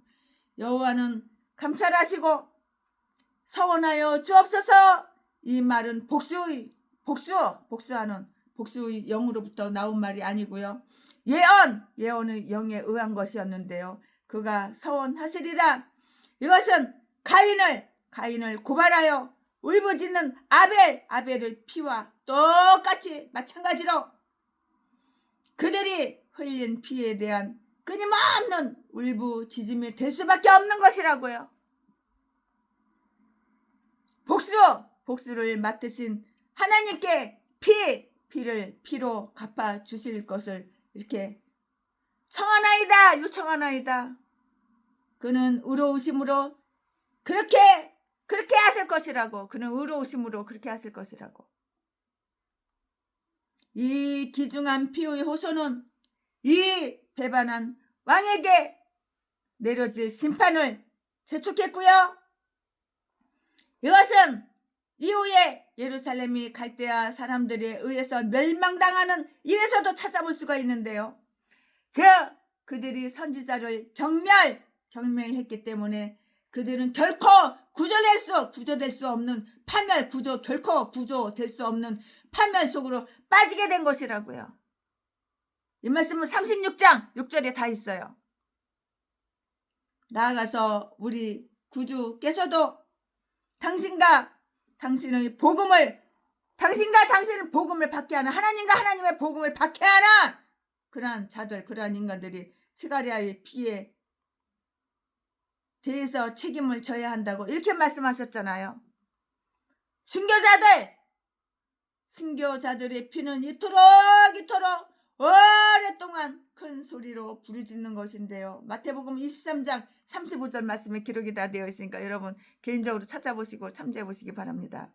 여호와는 감찰하시고 서원하여 주옵소서. 이 말은 복수하는 복수의 영으로부터 나온 말이 아니고요. 예언의 영에 의한 것이었는데요. 그가 서원하시리라. 이것은 가인을 고발하여 울부짖는 아벨의 피와 똑같이 마찬가지로 그들이 흘린 피에 대한 끊임없는 울부짖음이 될 수밖에 없는 것이라고요. 복수를 맡으신 하나님께 피를 피로 갚아 주실 것을 이렇게 요청하나이다. 그는 의로우심으로 그렇게 하실 것이라고. 그는 의로우심으로 그렇게 하실 것이라고. 이 기중한 피의 호소는 이 배반한 왕에게 내려질 심판을 재촉했고요. 이것은 이후에 예루살렘이 갈대아 사람들에 의해서 멸망당하는 일에서도 찾아볼 수가 있는데요. 즉 그들이 선지자를 경멸했기 때문에 그들은 결코 구조될 수 없는 결코 구조될 수 없는 파멸 속으로 빠지게 된 것이라고요. 이 말씀은 36장 6절에 다 있어요. 나아가서 우리 구주께서도 당신과 당신의 복음을 받게 하는 하나님과 하나님의 복음을 받게 하는 그러한 인간들이 스가랴의 피에 대해서 책임을 져야 한다고 이렇게 말씀하셨잖아요. 순교자들의 피는 이토록 오랫동안 큰 소리로 부르짖는 것인데요. 마태복음 23장 35절 말씀에 기록이 다 되어 있으니까 여러분 개인적으로 찾아보시고 참조해 보시기 바랍니다.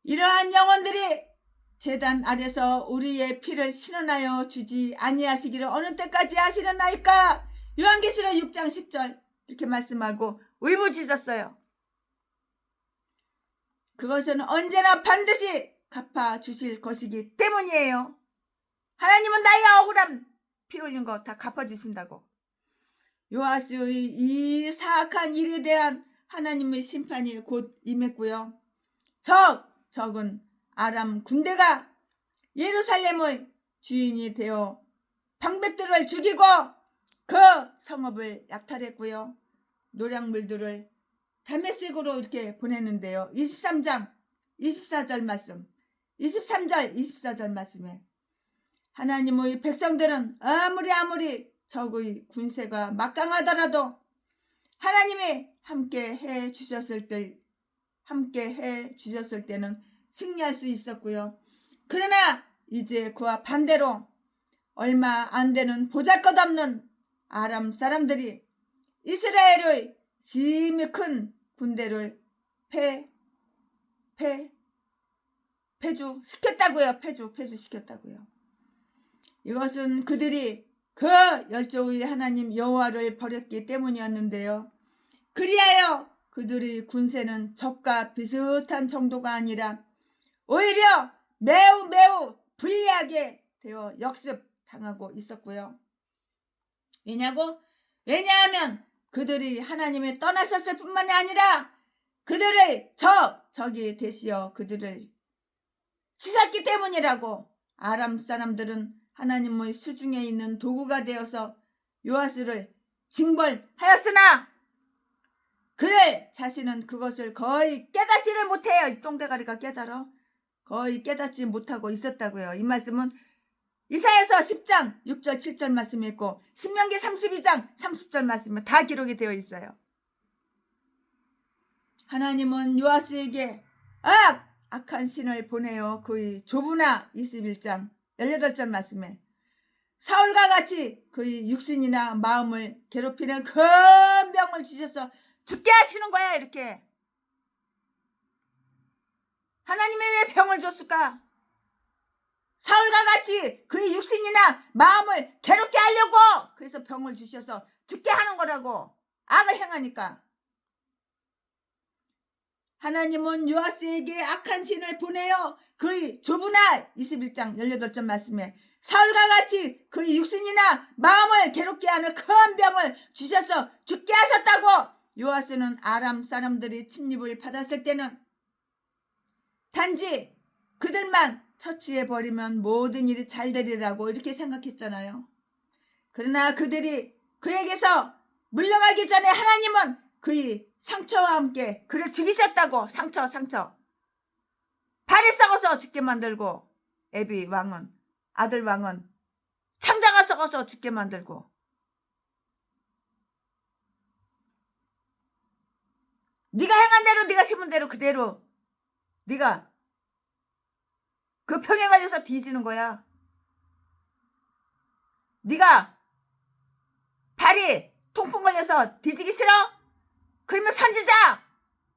이러한 영혼들이 제단 아래서 우리의 피를 신원하여 주지 아니하시기를 어느 때까지 하시려나이까. 요한계시록 6장 10절 이렇게 말씀하고 울부짖었어요. 그것은 언제나 반드시 갚아주실 것이기 때문이에요. 하나님은 나의 억울함 피 흘린 거 다 갚아주신다고. 요아스의 이 사악한 일에 대한 하나님의 심판이 곧 임했고요. 적은 아람 군대가 예루살렘의 주인이 되어 방백들을 죽이고 그 성읍을 약탈했고요. 노략물들을 다메섹으로 이렇게 보냈는데요. 23장 24절 말씀 23절 24절 말씀에 하나님의 백성들은 아무리 적의 군세가 막강하더라도 하나님이 함께 해 주셨을 때는 승리할 수 있었고요. 그러나 이제 그와 반대로 얼마 안 되는 보잘것없는 아람 사람들이 이스라엘의 심히 큰 군대를 폐주시켰다고요. 이것은 그들이 그 열조의 하나님 여호와를 버렸기 때문이었는데요. 그리하여 그들의 군세는 적과 비슷한 정도가 아니라 오히려 매우 불리하게 되어 역습당하고 있었고요. 왜냐하면 그들이 하나님을 떠나셨을 뿐만이 아니라 그들의 적이 되시어 그들을 치셨기 때문이라고. 아람 사람들은 하나님의 수중에 있는 도구가 되어서 요아스를 징벌하였으나 그들 자신은 그것을 거의 깨닫지를 못해요. 이 똥대가리가 거의 깨닫지 못하고 있었다고요. 이 말씀은 이사야서 10장 6절 7절 말씀이 있고 신명기 32장 30절 말씀은 다 기록이 되어 있어요. 하나님은 요아스에게 악한 신을 보내어 그의 조부나 21장 18절 말씀에 사울과 같이 그의 육신이나 마음을 괴롭히는 큰 병을 주셔서 죽게 하시는 거야. 이렇게 하나님이 왜 병을 줬을까? 사울과 같이 그의 육신이나 마음을 괴롭게 하려고 그래서 병을 주셔서 죽게 하는 거라고. 악을 행하니까. 하나님은 요아스에게 악한 신을 보내어 그의 조분할 21장 18절 말씀에 사울과 같이 그의 육신이나 마음을 괴롭게 하는 큰 병을 주셔서 죽게 하셨다고. 요아스는 아람 사람들이 침입을 받았을 때는 단지 그들만 처치해버리면 모든 일이 잘 되리라고 이렇게 생각했잖아요. 그러나 그들이 그에게서 물러가기 전에 하나님은 그의 상처와 함께 그를 죽이셨다고. 상처 발이 썩어서 죽게 만들고, 에비 왕은, 아들 왕은 창자가 썩어서 죽게 만들고, 네가 행한 대로 네가 심은 대로 그대로 네가 그 병에 걸려서 뒤지는 거야. 네가 발이 통풍 걸려서 뒤지기 싫어? 그러면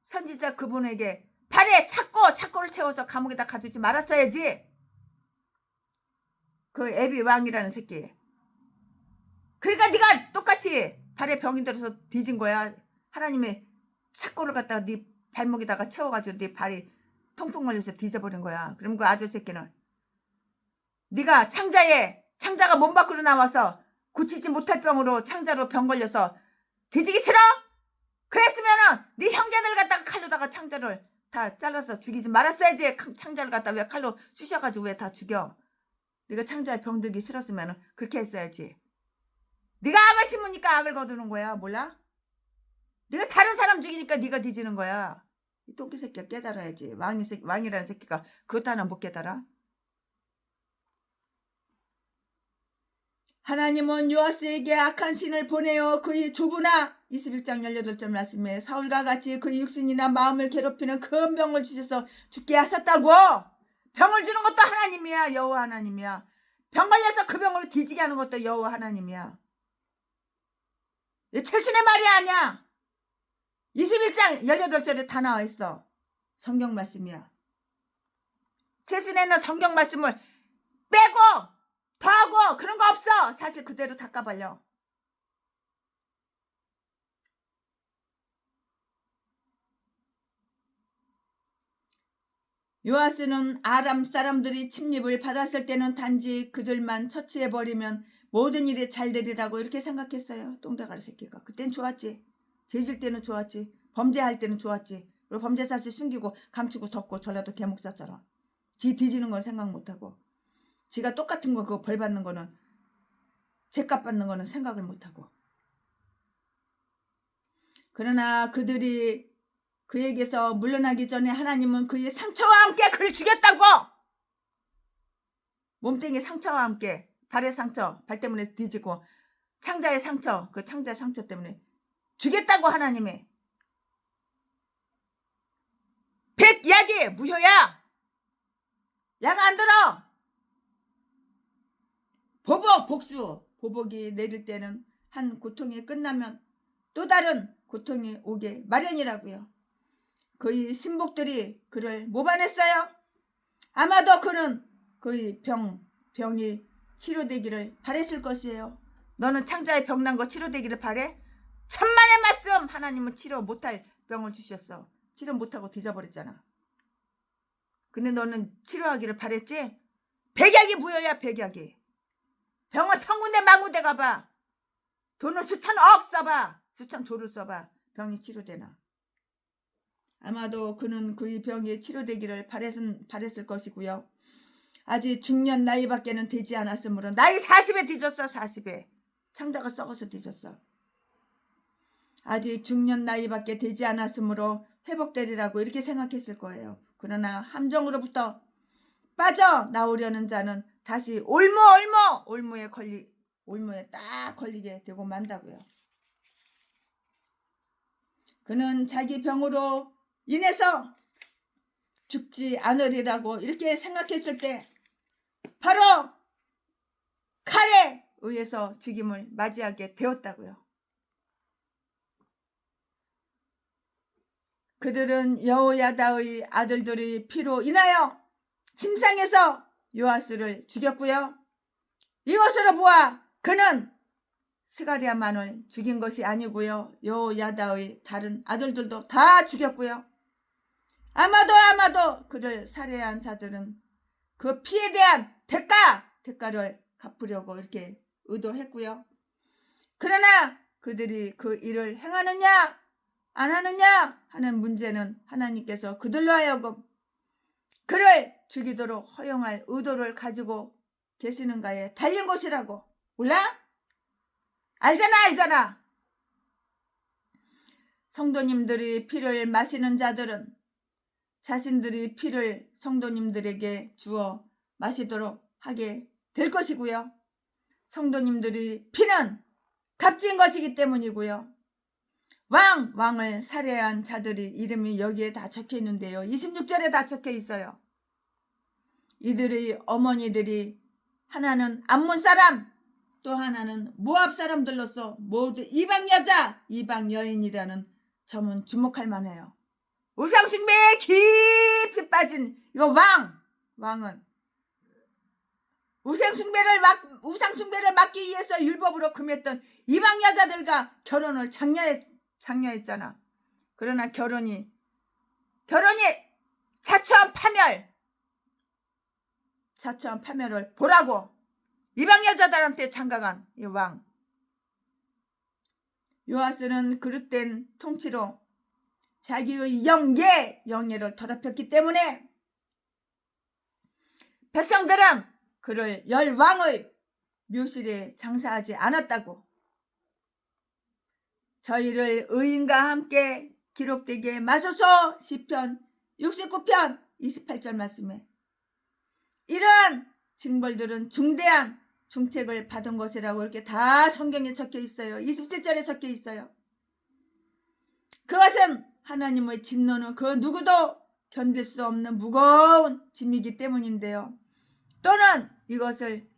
선지자 그분에게 발에 착고를 채워서 감옥에다 가두지 말았어야지. 그 에비 왕이라는 새끼. 그러니까 네가 똑같이 발에 병이 들어서 뒤진 거야. 하나님이 착고를 갖다가 네 발목에다가 채워가지고 네 발이 통풍 걸려서 뒤져버린 거야. 그럼 그 아들 새끼는 네가 창자가 몸 밖으로 나와서 고치지 못할 병으로 창자로 병 걸려서 뒤지기 싫어? 그랬으면은 네 형제들 갖다가 칼로다가 창자를 다 잘라서 죽이지 말았어야지. 창자를 갖다가 왜 칼로 쑤셔가지고 왜 다 죽여? 네가 창자에 병 들기 싫었으면은 그렇게 했어야지. 네가 악을 심으니까 악을 거두는 거야. 몰라? 네가 다른 사람 죽이니까 네가 뒤지는 거야. 이 똥개 새끼가 깨달아야지. 왕이라는 새끼가 그것도 하나 못 깨달아? 하나님은 요아스에게 악한 신을 보내어 그의 주부나 21장 18절 말씀에 사울과 같이 그의 육신이나 마음을 괴롭히는 큰 병을 주셔서 죽게 하셨다고. 병을 주는 것도 하나님이야. 여호와 하나님이야. 병 걸려서 그 병으로 뒤지게 하는 것도 여호와 하나님이야. 최순의 말이 아니야. 21장 18절에 다 나와 있어. 성경 말씀이야. 최순에는 성경 말씀을 빼고 더하고 그런 거 없어. 사실 그대로 다 까발려. 요아스는 아람 사람들이 침입을 받았을 때는 단지 그들만 처치해버리면 모든 일이 잘 되리라고 이렇게 생각했어요. 똥대가리 새끼가. 그땐 좋았지. 죄질 때는 좋았지. 범죄할 때는 좋았지. 그리고 범죄 사실 숨기고 감추고 덮고 전라도 개목사처럼. 지 뒤지는 건 생각 못하고, 지가 똑같은 거 그거 벌 받는 거는, 죄값 받는 거는 생각을 못하고. 그러나 그들이 그에게서 물러나기 전에 하나님은 그의 상처와 함께 그를 죽였다고. 몸뚱이 상처와 함께, 발의 상처, 발 때문에 뒤지고 창자의 상처, 그 창자의 상처 때문에 죽였다고. 하나님이. 백 이야기 무효야. 약 안 들어. 보복 복수. 보복이 내릴 때는 한 고통이 끝나면 또 다른 고통이 오게 마련이라고요. 그의 신복들이 그를 모반했어요. 아마도 그는 그의 병이 치료되기를 바랬을 것이에요. 너는 창자에 병난 거 치료되기를 바래? 천만의 말씀. 하나님은 치료 못할 병을 주셨어. 치료 못하고 뒤져버렸잖아. 근데 너는 치료하기를 바랬지? 백약이 무효야. 백약이. 병원 천군데 만군데 가봐. 돈을 수천억 써봐. 수천조를 써봐. 병이 치료되나? 아마도 그는 그의 병이 치료되기를 바랬을 것이고요. 아직 중년 나이밖에는 되지 않았으므로 나이 40에 뒤졌어. 40에. 창자가 썩어서 뒤졌어. 아직 중년 나이밖에 되지 않았으므로 회복되리라고 이렇게 생각했을 거예요. 그러나 함정으로부터 빠져나오려는 자는 다시 올무에 딱 걸리게 되고 만다고요. 그는 자기 병으로 인해서 죽지 않으리라고 이렇게 생각했을 때 바로 칼에 의해서 죽임을 맞이하게 되었다고요. 그들은 여호야다의 아들들의 피로 인하여 침상에서 요아스를 죽였고요. 이것으로 보아 그는 스가랴만을 죽인 것이 아니고요. 여호야다의 다른 아들들도 다 죽였고요. 아마도 그를 살해한 자들은 그 피에 대한 대가를 갚으려고 이렇게 의도했고요. 그러나 그들이 그 일을 행하느냐 안 하느냐 하는 문제는 하나님께서 그들로 하여금 그를 죽이도록 허용할 의도를 가지고 계시는가에 달린 것이라고. 몰라? 알잖아. 성도님들이 피를 마시는 자들은 자신들이 피를 성도님들에게 주어 마시도록 하게 될 것이고요. 성도님들이 피는 값진 것이기 때문이고요. 왕을 살해한 자들이 이름이 여기에 다 적혀 있는데요. 26절에 다 적혀 있어요. 이들의 어머니들이 하나는 암몬 사람, 또 하나는 모압 사람들로서 모두 이방 여자, 이방 여인이라는 점은 주목할 만해요. 우상숭배에 깊이 빠진 이거 왕은 우상숭배를 막기 위해서 율법으로 금했던 이방 여자들과 결혼을 장려했잖아. 그러나 결혼이 자초한 파멸을 보라고 이방 여자들한테 장가간 이 왕. 요아스는 그릇된 통치로 자기의 영예를 더럽혔기 때문에 백성들은 그를 열왕의 묘실에 장사하지 않았다고. 저희를 의인과 함께 기록되게 마소서. 시편 69편 28절 말씀에 이러한 징벌들은 중대한 중책을 받은 것이라고 이렇게 다 성경에 적혀 있어요. 27절에 적혀 있어요. 그것은 하나님의 진노는 그 누구도 견딜 수 없는 무거운 짐이기 때문인데요. 또는 이것을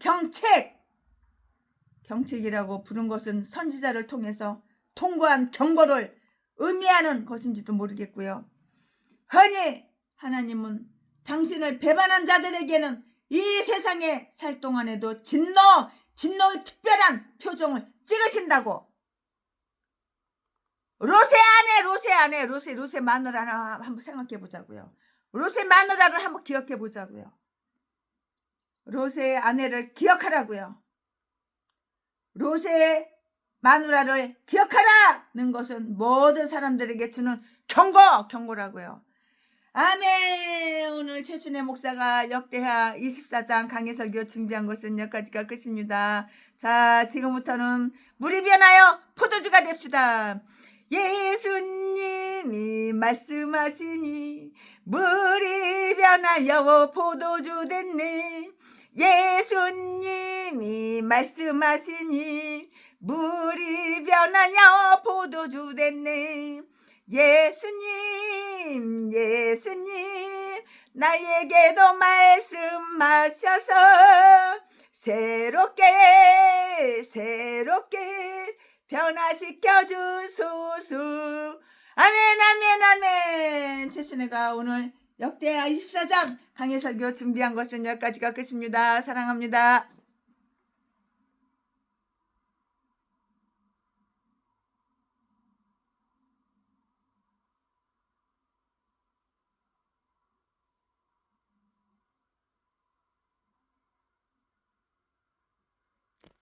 경책이라고 부른 것은 선지자를 통해서 통고한 경고를 의미하는 것인지도 모르겠고요. 흔히 하나님은 당신을 배반한 자들에게는 이 세상에 살 동안에도 진노의 특별한 표정을 찍으신다고. 로세 마누라 한번 생각해 보자고요. 로세 마누라를 한번 기억해 보자고요. 로세의 아내를 기억하라고요. 로세의 마누라를 기억하라는 것은 모든 사람들에게 주는 경고라고요. 아멘. 오늘 최순애 목사가 역대하 24장 강해설교 준비한 것은 여기까지가 끝입니다. 자, 지금부터는 물이 변하여 포도주가 됩시다. 예수님이 말씀하시니 물이 변하여 포도주 됐네. 예수님이 말씀하시니 물이 변하여 포도주 됐네. 예수님 나에게도 말씀하셔서 새롭게 변화시켜 주소서. 아멘. 최순애가 오늘 역대하 24장 강해설교 준비한 것은 여기까지가 끝입니다. 사랑합니다.